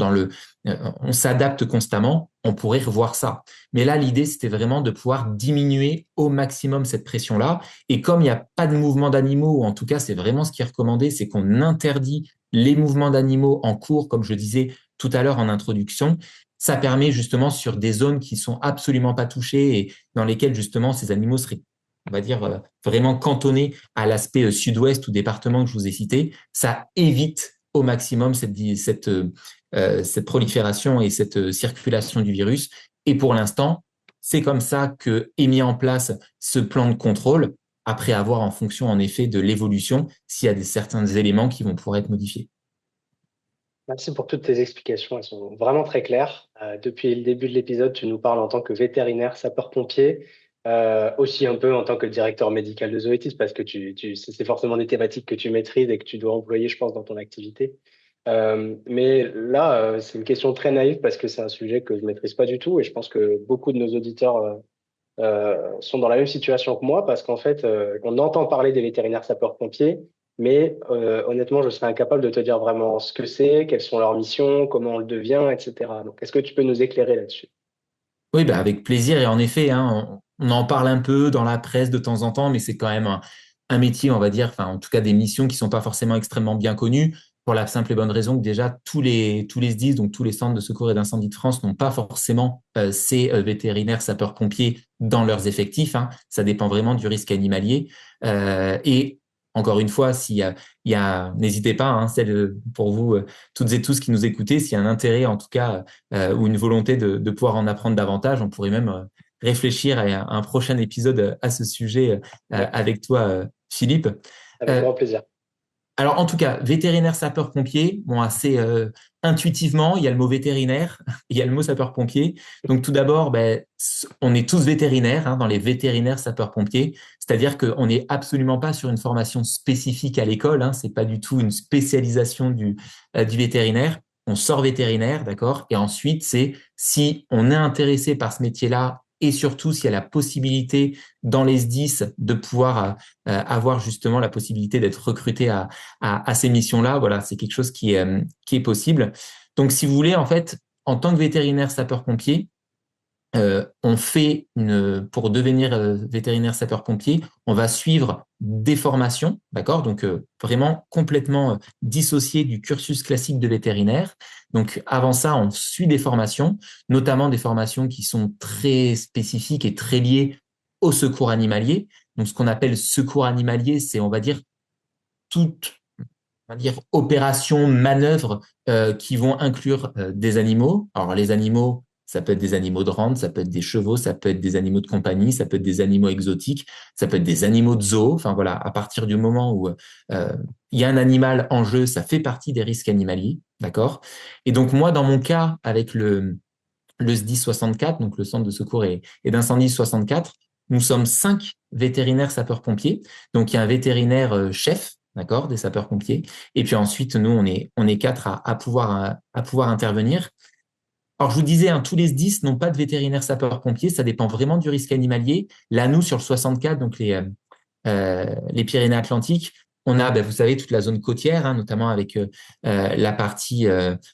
on s'adapte constamment, on pourrait revoir ça. Mais là, l'idée, c'était vraiment de pouvoir diminuer au maximum cette pression-là. Et comme il n'y a pas de mouvement d'animaux, ou en tout cas, c'est vraiment ce qui est recommandé, c'est qu'on interdit les mouvements d'animaux en cours, comme je disais tout à l'heure en introduction. Ça permet justement sur des zones qui sont absolument pas touchées et dans lesquelles justement ces animaux seraient, on va dire, vraiment cantonnés à l'aspect sud-ouest ou département que je vous ai cité. Ça évite au maximum cette prolifération et cette circulation du virus. Et pour l'instant, c'est comme ça que est mis en place ce plan de contrôle, après avoir en fonction en effet de l'évolution, s'il y a certains éléments qui vont pouvoir être modifiés. Merci pour toutes tes explications, elles sont vraiment très claires. Depuis le début de l'épisode, tu nous parles en tant que vétérinaire, sapeur-pompier, aussi un peu en tant que directeur médical de Zoetis, parce que c'est forcément des thématiques que tu maîtrises et que tu dois employer, je pense, dans ton activité. Mais là, c'est une question très naïve parce que c'est un sujet que je maîtrise pas du tout et je pense que beaucoup de nos auditeurs sont dans la même situation que moi parce qu'en fait, on entend parler des vétérinaires sapeurs-pompiers, mais honnêtement, je serais incapable de te dire vraiment ce que c'est, quelles sont leurs missions, comment on le devient, etc. Donc, est-ce que tu peux nous éclairer là-dessus? Oui, avec plaisir. Et en effet, on en parle un peu dans la presse de temps en temps, mais c'est quand même un métier, on va dire, enfin, en tout cas des missions qui sont pas forcément extrêmement bien connues, pour la simple et bonne raison que déjà tous les SDIS, donc tous les centres de secours et d'incendie de France, n'ont pas forcément ces vétérinaires sapeurs-pompiers dans leurs effectifs. Ça dépend vraiment du risque animalier. Et encore une fois, n'hésitez pas, pour vous toutes et tous qui nous écoutez, s'il y a un intérêt en tout cas ou une volonté de pouvoir en apprendre davantage, on pourrait même réfléchir à un prochain épisode à ce sujet avec toi, Philippe. Avec grand plaisir. Alors, en tout cas, vétérinaire sapeur-pompier, bon, assez intuitivement, il y a le mot vétérinaire, il y a le mot sapeur-pompier. Donc, tout d'abord, on est tous vétérinaires dans les vétérinaires sapeurs-pompiers, c'est-à-dire qu'on n'est absolument pas sur une formation spécifique à l'école, c'est pas du tout une spécialisation du vétérinaire. On sort vétérinaire, d'accord? Et ensuite, c'est si on est intéressé par ce métier-là et surtout s'il y a la possibilité dans les SDIS de pouvoir avoir justement la possibilité d'être recruté à ces missions-là. Voilà, c'est quelque chose qui est possible. Donc, si vous voulez, en fait, en tant que vétérinaire sapeur-pompier, on fait pour devenir vétérinaire sapeur-pompier, on va suivre des formations, d'accord? Donc, vraiment complètement dissocié du cursus classique de vétérinaire. Donc, avant ça, on suit des formations, notamment des formations qui sont très spécifiques et très liées au secours animalier. Donc, ce qu'on appelle secours animalier, c'est, on va dire, toute, on va dire, opération, manœuvre qui vont inclure des animaux. Alors, les animaux, ça peut être des animaux de rente, ça peut être des chevaux, ça peut être des animaux de compagnie, ça peut être des animaux exotiques, ça peut être des animaux de zoo. Enfin, voilà, à partir du moment où il y a un animal en jeu, ça fait partie des risques animaliers, d'accord? Et donc, moi, dans mon cas, avec le SDIS 64, donc le Centre de secours et d'incendie 64, nous sommes 5 vétérinaires sapeurs-pompiers. Donc, il y a un vétérinaire chef, d'accord, des sapeurs-pompiers. Et puis ensuite, nous, on est 4 à pouvoir intervenir. Alors, je vous disais, tous les SDIS n'ont pas de vétérinaire sapeur-pompier. Ça dépend vraiment du risque animalier. Là, nous, sur le 64, donc les Pyrénées-Atlantiques, on a, vous savez, toute la zone côtière, notamment avec la partie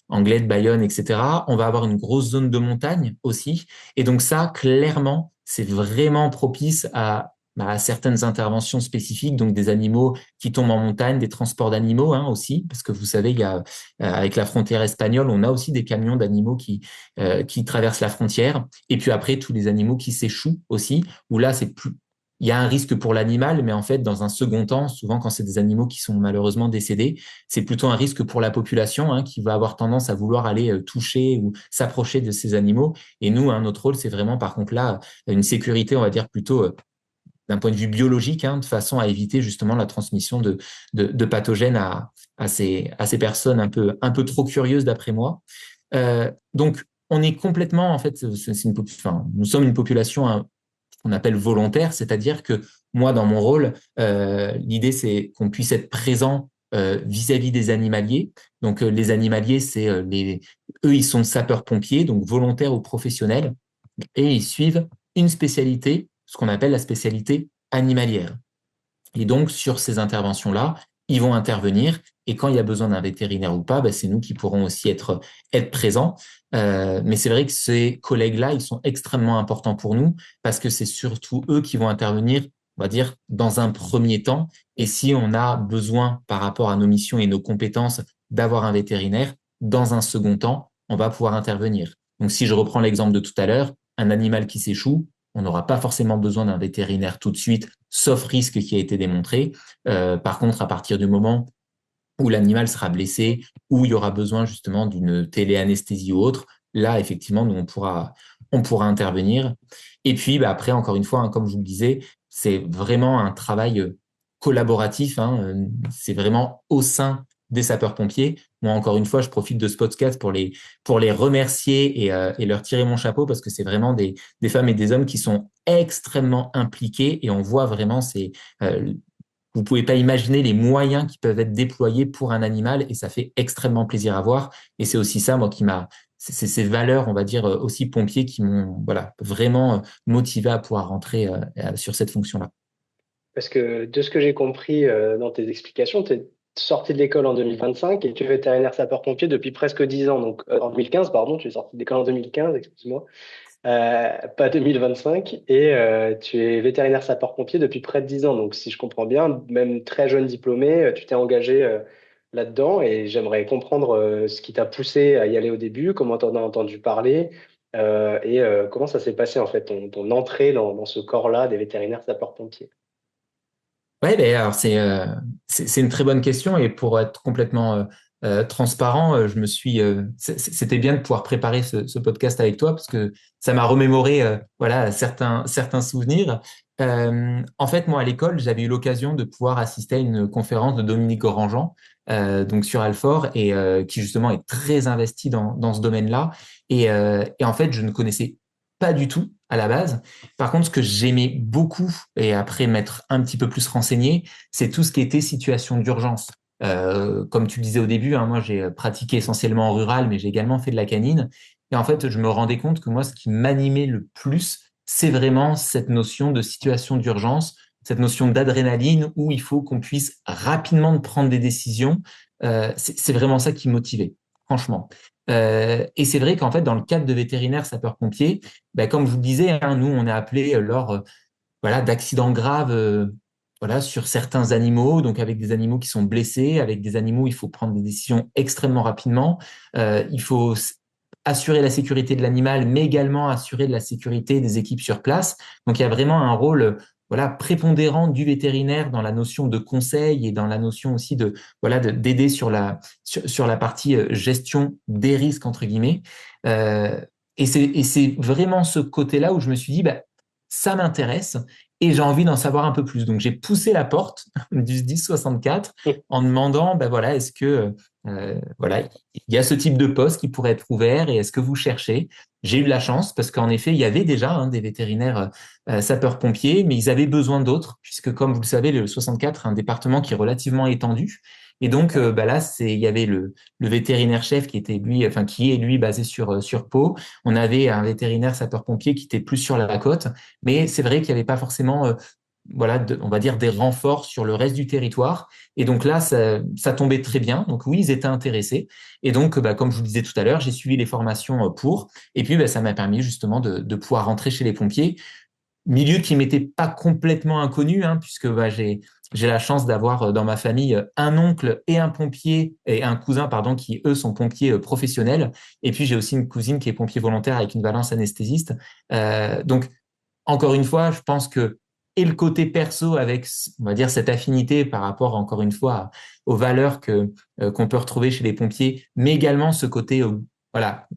Anglet, Bayonne, etc. On va avoir une grosse zone de montagne aussi. Et donc ça, clairement, c'est vraiment propice à certaines interventions spécifiques, donc des animaux qui tombent en montagne, des transports d'animaux aussi, parce que vous savez, il y a avec la frontière espagnole, on a aussi des camions d'animaux qui traversent la frontière. Et puis après, tous les animaux qui s'échouent aussi, où là, c'est plus il y a un risque pour l'animal, mais en fait, dans un second temps, souvent quand c'est des animaux qui sont malheureusement décédés, c'est plutôt un risque pour la population qui va avoir tendance à vouloir aller toucher ou s'approcher de ces animaux. Et nous, notre rôle, c'est vraiment, par contre, là, une sécurité, on va dire plutôt d'un point de vue biologique, de façon à éviter justement la transmission de pathogènes à ces personnes un peu trop curieuses, d'après moi. Donc, on est complètement, en fait, nous sommes une population qu'on appelle volontaire, c'est-à-dire que moi, dans mon rôle, l'idée, c'est qu'on puisse être présent vis-à-vis des animaliers. Donc, les animaliers, eux, ils sont sapeurs-pompiers, donc volontaires ou professionnels, et ils suivent une spécialité, ce qu'on appelle la spécialité animalière. Et donc, sur ces interventions-là, ils vont intervenir. Et quand il y a besoin d'un vétérinaire ou pas, c'est nous qui pourrons aussi être présents. Mais c'est vrai que ces collègues-là, ils sont extrêmement importants pour nous parce que c'est surtout eux qui vont intervenir, on va dire, dans un premier temps. Et si on a besoin, par rapport à nos missions et nos compétences, d'avoir un vétérinaire, dans un second temps, on va pouvoir intervenir. Donc, si je reprends l'exemple de tout à l'heure, un animal qui s'échoue, on n'aura pas forcément besoin d'un vétérinaire tout de suite, sauf risque qui a été démontré. Par contre, à partir du moment où l'animal sera blessé, où il y aura besoin justement d'une téléanesthésie ou autre, là, effectivement, nous, on pourra intervenir. Et puis, après, encore une fois, comme je vous le disais, c'est vraiment un travail collaboratif. C'est vraiment au sein des sapeurs-pompiers. Moi, encore une fois, je profite de ce podcast pour les remercier et leur tirer mon chapeau parce que c'est vraiment des femmes et des hommes qui sont extrêmement impliqués et on voit vraiment vous pouvez pas imaginer les moyens qui peuvent être déployés pour un animal et ça fait extrêmement plaisir à voir. Et c'est aussi ça, moi, c'est ces valeurs, on va dire, aussi pompiers qui m'ont, vraiment motivé à pouvoir rentrer sur cette fonction-là. Parce que de ce que j'ai compris dans tes explications, tu es sorti de l'école en 2025 et tu es vétérinaire sapeur-pompier depuis presque 10 ans. Donc, en 2015, pardon, tu es sorti de l'école en 2015, excuse-moi. Pas 2025, et tu es vétérinaire sapeur-pompier depuis près de 10 ans. Donc, si je comprends bien, même très jeune diplômé, tu t'es engagé là-dedans et j'aimerais comprendre ce qui t'a poussé à y aller au début, comment tu en as entendu parler et comment ça s'est passé en fait, ton entrée dans ce corps-là des vétérinaires sapeurs-pompiers. Ouais, alors c'est une très bonne question et pour être complètement transparent, c'était bien de pouvoir préparer ce podcast avec toi parce que ça m'a remémoré voilà certains souvenirs. En fait, moi à l'école, j'avais eu l'occasion de pouvoir assister à une conférence de Dominique Orangean, donc sur Alfort et qui justement est très investi dans ce domaine-là. Et en fait, je ne connaissais pas du tout à la base. Par contre, ce que j'aimais beaucoup et après m'être un petit peu plus renseigné, c'est tout ce qui était situation d'urgence. Comme tu le disais au début, hein, moi j'ai pratiqué essentiellement en rural, mais j'ai également fait de la canine. Et en fait, je me rendais compte que moi, ce qui m'animait le plus, c'est vraiment cette notion de situation d'urgence, cette notion d'adrénaline où il faut qu'on puisse rapidement prendre des décisions. C'est vraiment ça qui me motivait, franchement. Et c'est vrai qu'en fait, dans le cadre de vétérinaire sapeur-pompier, ben, comme je vous le disais, hein, nous, on est appelé lors voilà, d'accidents graves voilà, sur certains animaux, donc avec des animaux qui sont blessés, avec des animaux, il faut prendre des décisions extrêmement rapidement. Il faut assurer la sécurité de l'animal, mais également assurer la sécurité des équipes sur place. Donc, il y a vraiment un rôle voilà, prépondérant du vétérinaire dans la notion de conseil et dans la notion aussi de voilà d'aider sur la partie gestion des risques entre guillemets. Et c'est vraiment ce côté-là où je me suis dit bah, ça m'intéresse et j'ai envie d'en savoir un peu plus. Donc, j'ai poussé la porte du 1064 en demandant, ben voilà, est-ce que voilà, il y a ce type de poste qui pourrait être ouvert et est-ce que vous cherchez? J'ai eu de la chance parce qu'en effet, il y avait déjà hein, des vétérinaires sapeurs-pompiers, mais ils avaient besoin d'autres puisque, comme vous le savez, le 64 est un département qui est relativement étendu. Et donc, bah là, il y avait le vétérinaire chef qui était lui, enfin qui est lui basé sur Pau. On avait un vétérinaire sapeur-pompier qui était plus sur la côte, mais c'est vrai qu'il n'y avait pas forcément, voilà, on va dire des renforts sur le reste du territoire. Et donc là, ça tombait très bien. Donc oui, ils étaient intéressés. Et donc, bah, comme je vous le disais tout à l'heure, j'ai suivi les formations pour. Et puis, bah, ça m'a permis justement de pouvoir rentrer chez les pompiers. Milieu qui m'était pas complètement inconnu, hein, puisque bah, j'ai la chance d'avoir dans ma famille un oncle et un pompier et un cousin pardon qui eux sont pompiers professionnels. Et puis j'ai aussi une cousine qui est pompier volontaire avec une valence anesthésiste. Donc encore une fois, je pense que et le côté perso avec on va dire cette affinité par rapport encore une fois aux valeurs que qu'on peut retrouver chez les pompiers, mais également ce côté voilà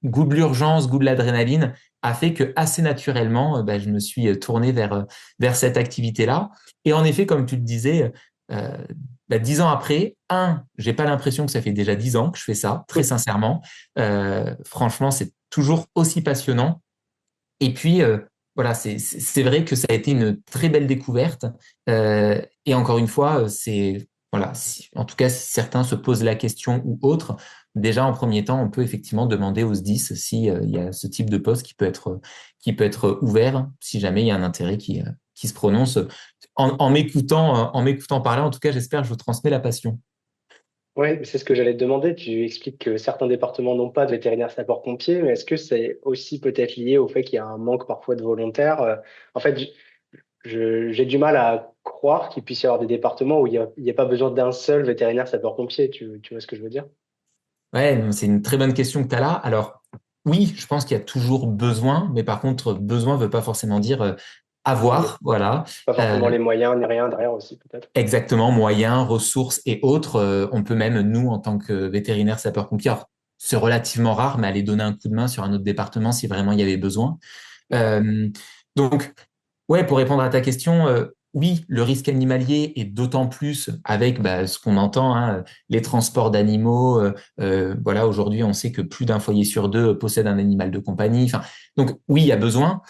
goût de l'urgence, goût de l'adrénaline, a fait que assez naturellement, bah, je me suis tourné vers cette activité-là. Et en effet, comme tu le disais, euh, bah, 10 ans après, j'ai pas l'impression que ça fait déjà 10 ans que je fais ça, très sincèrement. Franchement, c'est toujours aussi passionnant. Et puis, voilà, c'est vrai que ça a été une très belle découverte. Et encore une fois, c'est voilà, en tout cas, si certains se posent la question ou autre, déjà en premier temps, on peut effectivement demander au SDIS si il y a ce type de poste qui peut être ouvert, si jamais il y a un intérêt qui se prononce. En m'écoutant parler, en tout cas, j'espère que je vous transmets la passion. Oui, c'est ce que j'allais te demander. Tu expliques que certains départements n'ont pas de vétérinaire sapeur-pompier, mais est-ce que c'est aussi peut-être lié au fait qu'il y a un manque parfois de volontaires? En fait, j'ai du mal à croire qu'il puisse y avoir des départements où il y a pas besoin d'un seul vétérinaire sapeur-pompier. Tu vois ce que je veux dire? Ouais, c'est une très bonne question que tu as là. Alors, oui, je pense qu'il y a toujours besoin, mais par contre, besoin ne veut pas forcément dire Oui, avoir, voilà. pas forcément Euh, les moyens ni rien derrière aussi, peut-être. Exactement, moyens, ressources et autres. On peut même, nous, en tant que vétérinaire sapeur-pompier, alors, c'est relativement rare, mais aller donner un coup de main sur un autre département si vraiment il y avait besoin. Euh, donc, ouais, pour répondre à ta question, oui, le risque animalier est d'autant plus avec bah, ce qu'on entend, hein, les transports d'animaux. Voilà, aujourd'hui, on sait que plus d'un foyer sur deux possède un animal de compagnie. Enfin, donc oui, il y a besoin.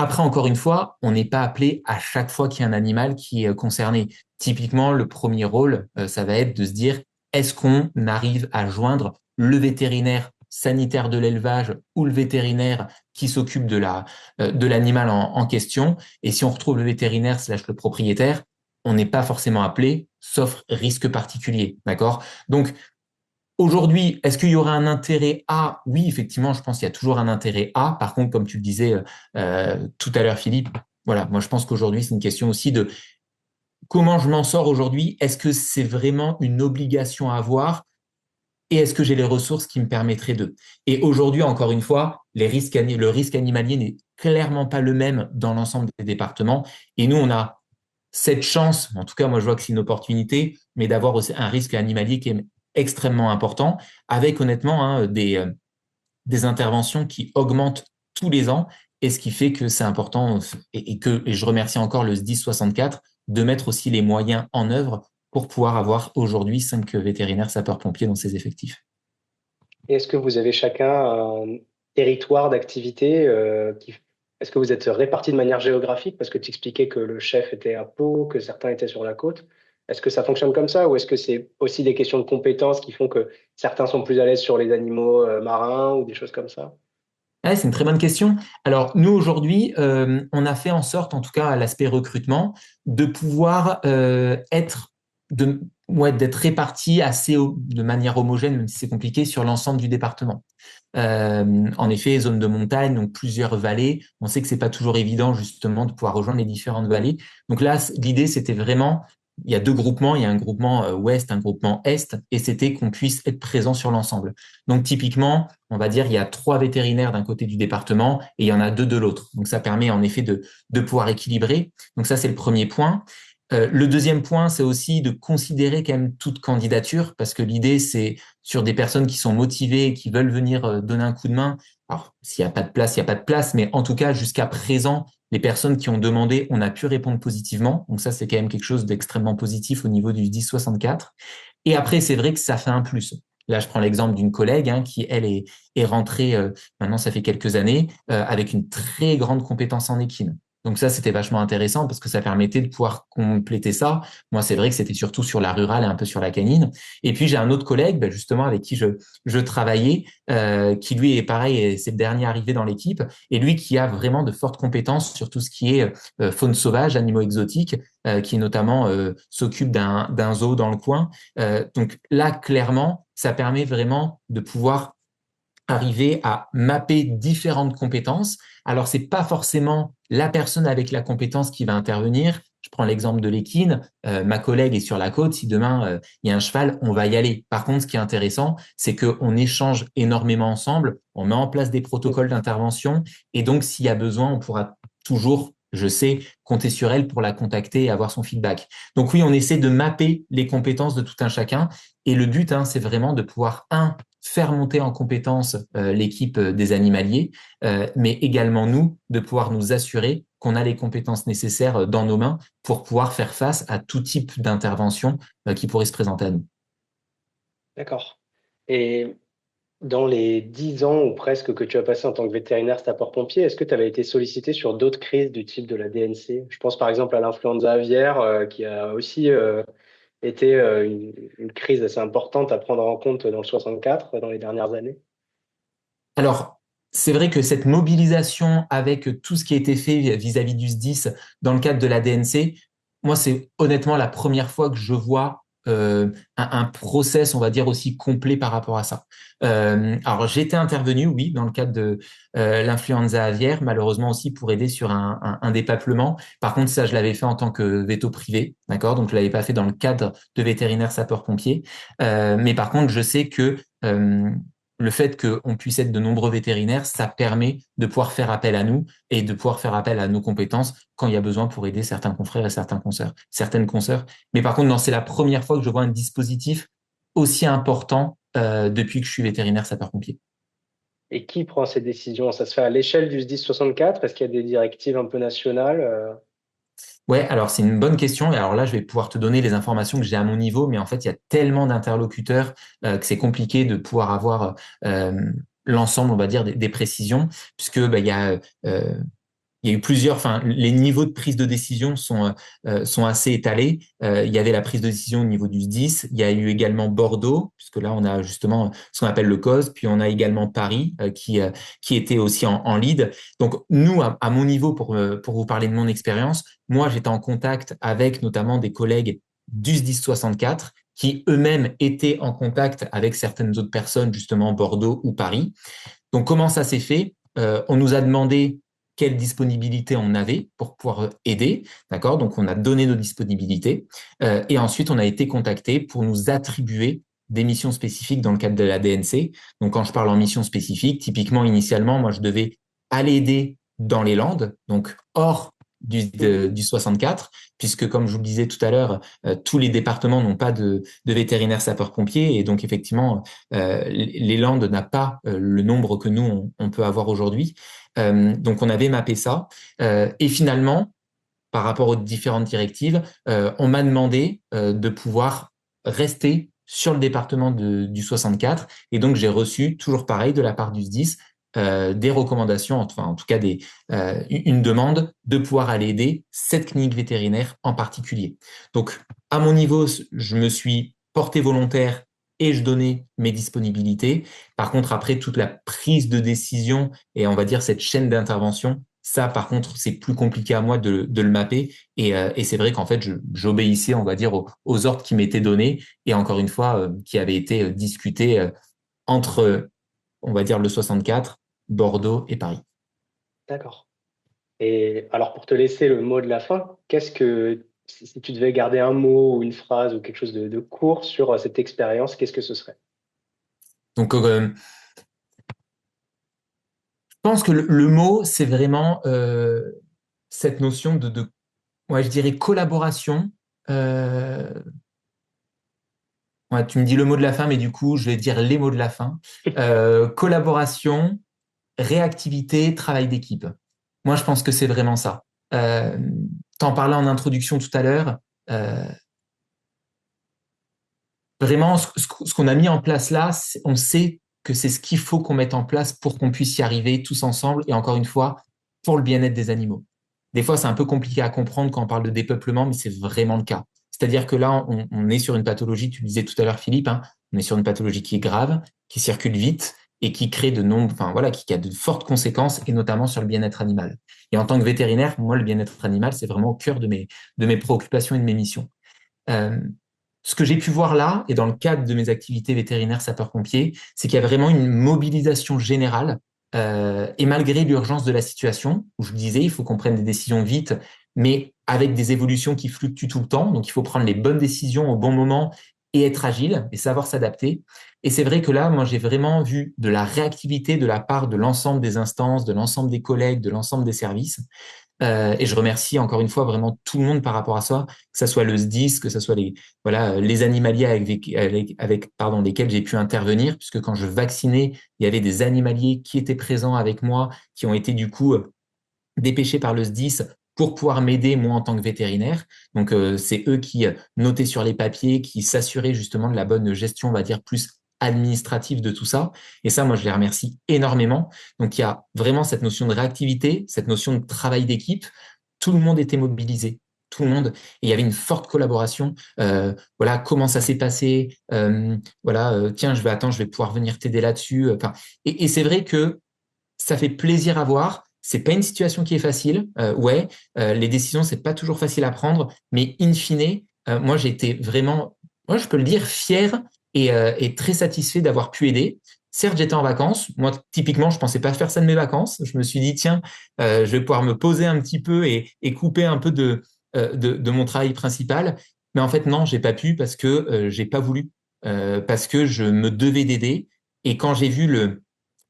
Après, encore une fois, on n'est pas appelé à chaque fois qu'il y a un animal qui est concerné. Typiquement, le premier rôle, ça va être de se dire, est-ce qu'on arrive à joindre le vétérinaire sanitaire de l'élevage ou le vétérinaire qui s'occupe de l'animal en question. Et si on retrouve le vétérinaire slash le propriétaire, on n'est pas forcément appelé, sauf risque particulier. D'accord? Donc, aujourd'hui, est-ce qu'il y aura un intérêt A? Oui, effectivement, je pense qu'il y a toujours un intérêt A. Par contre, comme tu le disais tout à l'heure, Philippe, voilà, moi je pense qu'aujourd'hui, c'est une question aussi de comment je m'en sors aujourd'hui. Est-ce que c'est vraiment une obligation à avoir? Et est-ce que j'ai les ressources qui me permettraient de? Et aujourd'hui, encore une fois, le risque animalier n'est clairement pas le même dans l'ensemble des départements. Et nous, on a cette chance, en tout cas, moi, je vois que c'est une opportunité, mais d'avoir aussi un risque animalier qui est extrêmement important, avec honnêtement des interventions qui augmentent tous les ans, et ce qui fait que c'est important, et je remercie encore le SDIS 64 de mettre aussi les moyens en œuvre pour pouvoir avoir aujourd'hui 5 vétérinaires sapeurs-pompiers dans ses effectifs. Et est-ce que vous avez chacun un territoire d'activité Est-ce que vous êtes répartis de manière géographique? Parce que tu expliquais que le chef était à Pau, que certains étaient sur la côte. Est-ce que ça fonctionne comme ça ou est-ce que c'est aussi des questions de compétences qui font que certains sont plus à l'aise sur les animaux marins ou des choses comme ça? Ouais, c'est une très bonne question. Alors, nous, aujourd'hui, on a fait en sorte, en tout cas à l'aspect recrutement, de pouvoir d'être répartis de manière homogène, même si c'est compliqué, sur l'ensemble du département. En effet, zone de montagne, donc plusieurs vallées. On sait que c'est pas toujours évident, justement, de pouvoir rejoindre les différentes vallées. Donc là, l'idée, c'était vraiment, il y a deux groupements, il y a un groupement ouest, un groupement est, et c'était qu'on puisse être présent sur l'ensemble. Donc typiquement, on va dire il y a 3 vétérinaires d'un côté du département et il y en a 2 de l'autre. Donc ça permet en effet de pouvoir équilibrer. Donc ça, c'est le premier point. Le deuxième point, c'est aussi de considérer quand même toute candidature, parce que l'idée, c'est sur des personnes qui sont motivées et qui veulent venir donner un coup de main. Alors, s'il n'y a pas de place, il n'y a pas de place, mais en tout cas, jusqu'à présent, les personnes qui ont demandé, on a pu répondre positivement. Donc ça, c'est quand même quelque chose d'extrêmement positif au niveau du 1064. Et après, c'est vrai que ça fait un plus. Là, je prends l'exemple d'une collègue qui, elle, est rentrée, maintenant, ça fait quelques années, avec une très grande compétence en équine. Donc ça, c'était vachement intéressant parce que ça permettait de pouvoir compléter ça. Moi, c'est vrai que c'était surtout sur la rurale et un peu sur la canine. Et puis, j'ai un autre collègue, justement, avec qui je travaillais, qui lui est pareil, c'est le dernier arrivé dans l'équipe, et lui qui a vraiment de fortes compétences sur tout ce qui est faune sauvage, animaux exotiques, qui notamment s'occupe d'un zoo dans le coin. Donc là, clairement, ça permet vraiment de pouvoir arriver à mapper différentes compétences. Alors, c'est pas forcément la personne avec la compétence qui va intervenir. Je prends l'exemple de l'équine. Ma collègue est sur la côte. Si demain, il y a un cheval, on va y aller. Par contre, ce qui est intéressant, c'est qu'on échange énormément ensemble. On met en place des protocoles d'intervention. Et donc, s'il y a besoin, on pourra toujours, je sais, compter sur elle pour la contacter et avoir son feedback. Donc oui, on essaie de mapper les compétences de tout un chacun. Et le but, c'est vraiment de pouvoir, faire monter en compétence l'équipe des animaliers, mais également nous, de pouvoir nous assurer qu'on a les compétences nécessaires dans nos mains pour pouvoir faire face à tout type d'intervention qui pourrait se présenter à nous. D'accord. Et dans les 10 ans ou presque que tu as passé en tant que vétérinaire sapeur-pompier, est-ce que tu avais été sollicité sur d'autres crises du type de la DNC? Je pense par exemple à l'influenza aviaire qui a aussi été une crise assez importante à prendre en compte dans le 64, dans les dernières années. Alors, c'est vrai que cette mobilisation avec tout ce qui a été fait vis-à-vis du SDIS dans le cadre de la DNC, moi, c'est honnêtement la première fois que je vois un process, on va dire, aussi complet par rapport à ça. Alors, j'étais intervenu, oui, dans le cadre de l'influenza aviaire, malheureusement aussi pour aider sur un dépeuplement. Par contre, ça, je l'avais fait en tant que veto privé, d'accord? Donc, je l'avais pas fait dans le cadre de vétérinaire sapeur-pompier. Mais par contre, je sais que le fait qu'on puisse être de nombreux vétérinaires, ça permet de pouvoir faire appel à nous et de pouvoir faire appel à nos compétences quand il y a besoin pour aider certains confrères et certaines consoeurs. Mais par contre, non, c'est la première fois que je vois un dispositif aussi important depuis que je suis vétérinaire sapeur-pompier. Et qui prend ces décisions? Ça se fait à l'échelle du SDIS 64? Est-ce qu'il y a des directives un peu nationales? Ouais, alors c'est une bonne question. Et alors là, je vais pouvoir te donner les informations que j'ai à mon niveau, mais en fait, il y a tellement d'interlocuteurs que c'est compliqué de pouvoir avoir l'ensemble, on va dire, des précisions, puisque il y a eu plusieurs, enfin, les niveaux de prise de décision sont assez étalés. Il y avait la prise de décision au niveau du SDIS. Il y a eu également Bordeaux, puisque là, on a justement ce qu'on appelle le COS. Puis on a également Paris qui était aussi en lead. Donc, nous, à mon niveau, pour vous parler de mon expérience, moi, j'étais en contact avec notamment des collègues du SDIS 64 qui eux-mêmes étaient en contact avec certaines autres personnes, justement Bordeaux ou Paris. Donc, comment ça s'est fait? On nous a demandé quelle disponibilité on avait pour pouvoir aider, d'accord? Donc, on a donné nos disponibilités et ensuite, on a été contacté pour nous attribuer des missions spécifiques dans le cadre de la DNC. Donc, quand je parle en mission spécifique, typiquement, initialement, moi, je devais aller aider dans les Landes, donc hors du 64, puisque comme je vous le disais tout à l'heure, tous les départements n'ont pas de vétérinaires sapeurs-pompiers, et donc effectivement, les Landes n'a pas le nombre que nous, on peut avoir aujourd'hui. Donc on avait mappé ça, et finalement, par rapport aux différentes directives, on m'a demandé de pouvoir rester sur le département du 64, et donc j'ai reçu, toujours pareil, de la part du SDIS, des recommandations, enfin en tout cas une demande de pouvoir aller aider cette clinique vétérinaire en particulier. Donc à mon niveau, je me suis porté volontaire et je donnais mes disponibilités. Par contre, après, toute la prise de décision et on va dire cette chaîne d'intervention, ça, par contre, c'est plus compliqué à moi de le mapper. Et c'est vrai qu'en fait, j'obéissais, on va dire, aux ordres qui m'étaient donnés et encore une fois, qui avaient été discutés entre, on va dire, le 64, Bordeaux et Paris. D'accord. Et alors, pour te laisser le mot de la fin, si tu devais garder un mot ou une phrase ou quelque chose de court sur cette expérience, qu'est-ce que ce serait? Donc, je pense que le mot, c'est vraiment cette notion ouais, je dirais collaboration. Ouais, tu me dis le mot de la fin, mais du coup, je vais dire les mots de la fin. Collaboration, réactivité, travail d'équipe. Moi, je pense que c'est vraiment ça. T'en parlais en introduction tout à l'heure. Vraiment, ce qu'on a mis en place là, on sait que c'est ce qu'il faut qu'on mette en place pour qu'on puisse y arriver tous ensemble. Et encore une fois, pour le bien-être des animaux. Des fois, c'est un peu compliqué à comprendre quand on parle de dépeuplement, mais c'est vraiment le cas. C'est-à-dire que là, on est sur une pathologie, tu le disais tout à l'heure, Philippe, hein, on est sur une pathologie qui est grave, qui circule vite et qui crée enfin voilà, qui a de fortes conséquences, et notamment sur le bien-être animal. Et en tant que vétérinaire, moi, le bien-être animal, c'est vraiment au cœur de mes préoccupations et de mes missions. Ce que j'ai pu voir là, et dans le cadre de mes activités vétérinaires sapeurs-pompiers, c'est qu'il y a vraiment une mobilisation générale. Et malgré l'urgence de la situation, où je disais, il faut qu'on prenne des décisions vite, mais avec des évolutions qui fluctuent tout le temps. Donc, il faut prendre les bonnes décisions au bon moment et être agile et savoir s'adapter. Et c'est vrai que là, moi, j'ai vraiment vu de la réactivité de la part de l'ensemble des instances, de l'ensemble des collègues, de l'ensemble des services. Et je remercie encore une fois vraiment tout le monde par rapport à ça, que ça soit le SDIS, que ça soit les animaliers avec lesquels j'ai pu intervenir, puisque quand je vaccinais, il y avait des animaliers qui étaient présents avec moi, qui ont été du coup dépêchés par le SDIS pour pouvoir m'aider moi en tant que vétérinaire. Donc c'est eux qui notaient sur les papiers, qui s'assuraient justement de la bonne gestion, on va dire plus administrative de tout ça. Et ça, moi, je les remercie énormément. Donc, il y a vraiment cette notion de réactivité, cette notion de travail d'équipe. Tout le monde était mobilisé, tout le monde. Et il y avait une forte collaboration. Voilà, comment ça s'est passé. Tiens, je vais pouvoir venir t'aider là-dessus. Enfin, et c'est vrai que ça fait plaisir à voir. C'est pas une situation qui est facile. Les décisions, c'est pas toujours facile à prendre. Mais in fine, moi, j'ai été vraiment, moi, je peux le dire, fier et très satisfait d'avoir pu aider. Certes, j'étais en vacances. Moi, typiquement, je pensais pas faire ça de mes vacances. Je me suis dit, tiens, je vais pouvoir me poser un petit peu et couper un peu de mon travail principal. Mais en fait, non, j'ai pas pu parce que j'ai pas voulu, parce que je me devais d'aider. Et quand j'ai vu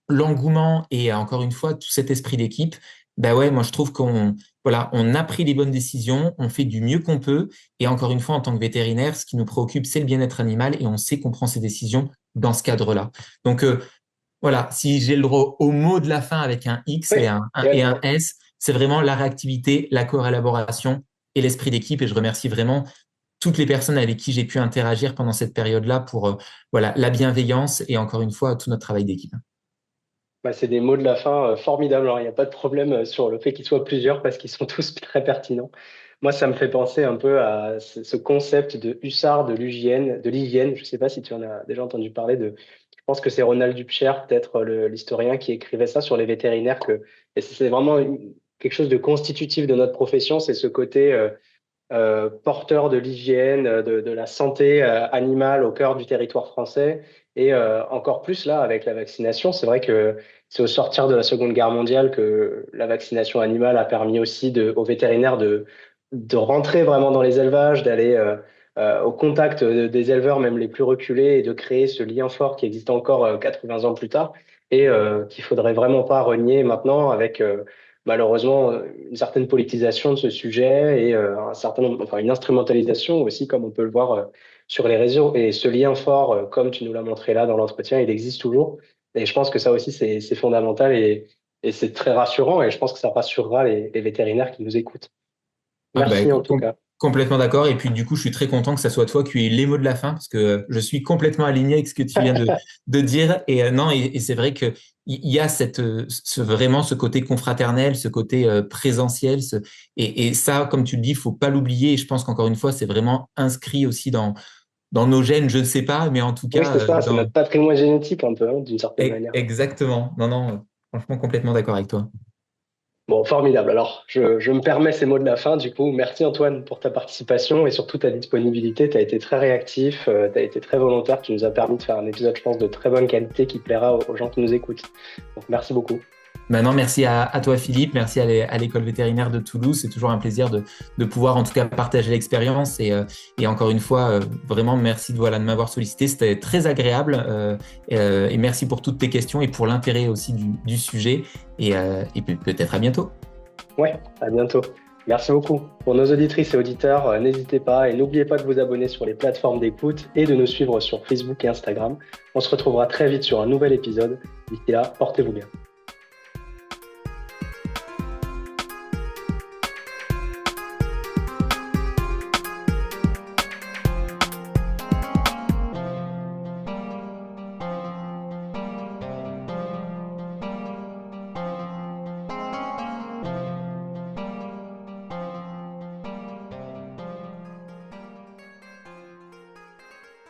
l'engouement et encore une fois tout cet esprit d'équipe, bah ouais, moi je trouve on a pris les bonnes décisions, on fait du mieux qu'on peut, et encore une fois en tant que vétérinaire, ce qui nous préoccupe c'est le bien-être animal et on sait qu'on prend ces décisions dans ce cadre-là. Donc voilà, si j'ai le droit au mot de la fin avec un X Oui, et un S, c'est vraiment la réactivité, la collaboration et l'esprit d'équipe, et je remercie vraiment toutes les personnes avec qui j'ai pu interagir pendant cette période-là pour la bienveillance et encore une fois tout notre travail d'équipe. bah, c'est des mots de la fin formidables. Alors, il n'y a pas de problème sur le fait qu'ils soient plusieurs parce qu'ils sont tous très pertinents. Moi, ça me fait penser un peu à ce concept de hussard de l'hygiène, Je ne sais pas si tu en as déjà entendu parler je pense que c'est Ronald Dupcher, peut-être l'historien qui écrivait ça sur les vétérinaires et c'est vraiment quelque chose de constitutif de notre profession, c'est ce côté porteur de l'hygiène, de la santé animale au cœur du territoire français. Et encore plus là, avec la vaccination, c'est vrai que c'est au sortir de la Seconde Guerre mondiale que la vaccination animale a permis aussi aux vétérinaires de rentrer vraiment dans les élevages, d'aller au contact des éleveurs, même les plus reculés, et de créer ce lien fort qui existe encore 80 ans plus tard et qu'il faudrait vraiment pas renier maintenant avec malheureusement une certaine politisation de ce sujet et une instrumentalisation aussi, comme on peut le voir sur les réseaux. Et ce lien fort, comme tu nous l'as montré là dans l'entretien, il existe toujours. Et je pense que ça aussi, c'est fondamental et c'est très rassurant. Et je pense que ça rassurera les vétérinaires qui nous écoutent. Merci en tout cas. Complètement d'accord. Et puis, du coup, je suis très content que ça soit toi qui aies les mots de la fin parce que je suis complètement aligné avec ce que tu viens de dire. Et non, et c'est vrai qu'il y a vraiment ce côté confraternel, ce côté présentiel. Et ça, comme tu le dis, il faut pas l'oublier. Et je pense qu'encore une fois, c'est vraiment inscrit aussi dans nos gènes, je ne sais pas, mais en tout cas. Oui, c'est ça, c'est notre patrimoine génétique un peu, d'une certaine manière. Exactement. Non, franchement, complètement d'accord avec toi. Bon, formidable. Alors, je me permets ces mots de la fin. Du coup, merci Antoine pour ta participation et surtout ta disponibilité. Tu as été très réactif, tu as été très volontaire. Tu nous as permis de faire un épisode, je pense, de très bonne qualité qui plaira aux gens qui nous écoutent. Donc, merci beaucoup. Maintenant, merci à toi Philippe, merci à l'école vétérinaire de Toulouse. C'est toujours un plaisir de pouvoir en tout cas partager l'expérience et encore une fois, vraiment merci de m'avoir sollicité. C'était très agréable et merci pour toutes tes questions et pour l'intérêt aussi du sujet et peut-être à bientôt. Ouais, à bientôt. Merci beaucoup. Pour nos auditrices et auditeurs, n'hésitez pas et n'oubliez pas de vous abonner sur les plateformes d'écoute et de nous suivre sur Facebook et Instagram. On se retrouvera très vite sur un nouvel épisode. D'ici là, portez-vous bien.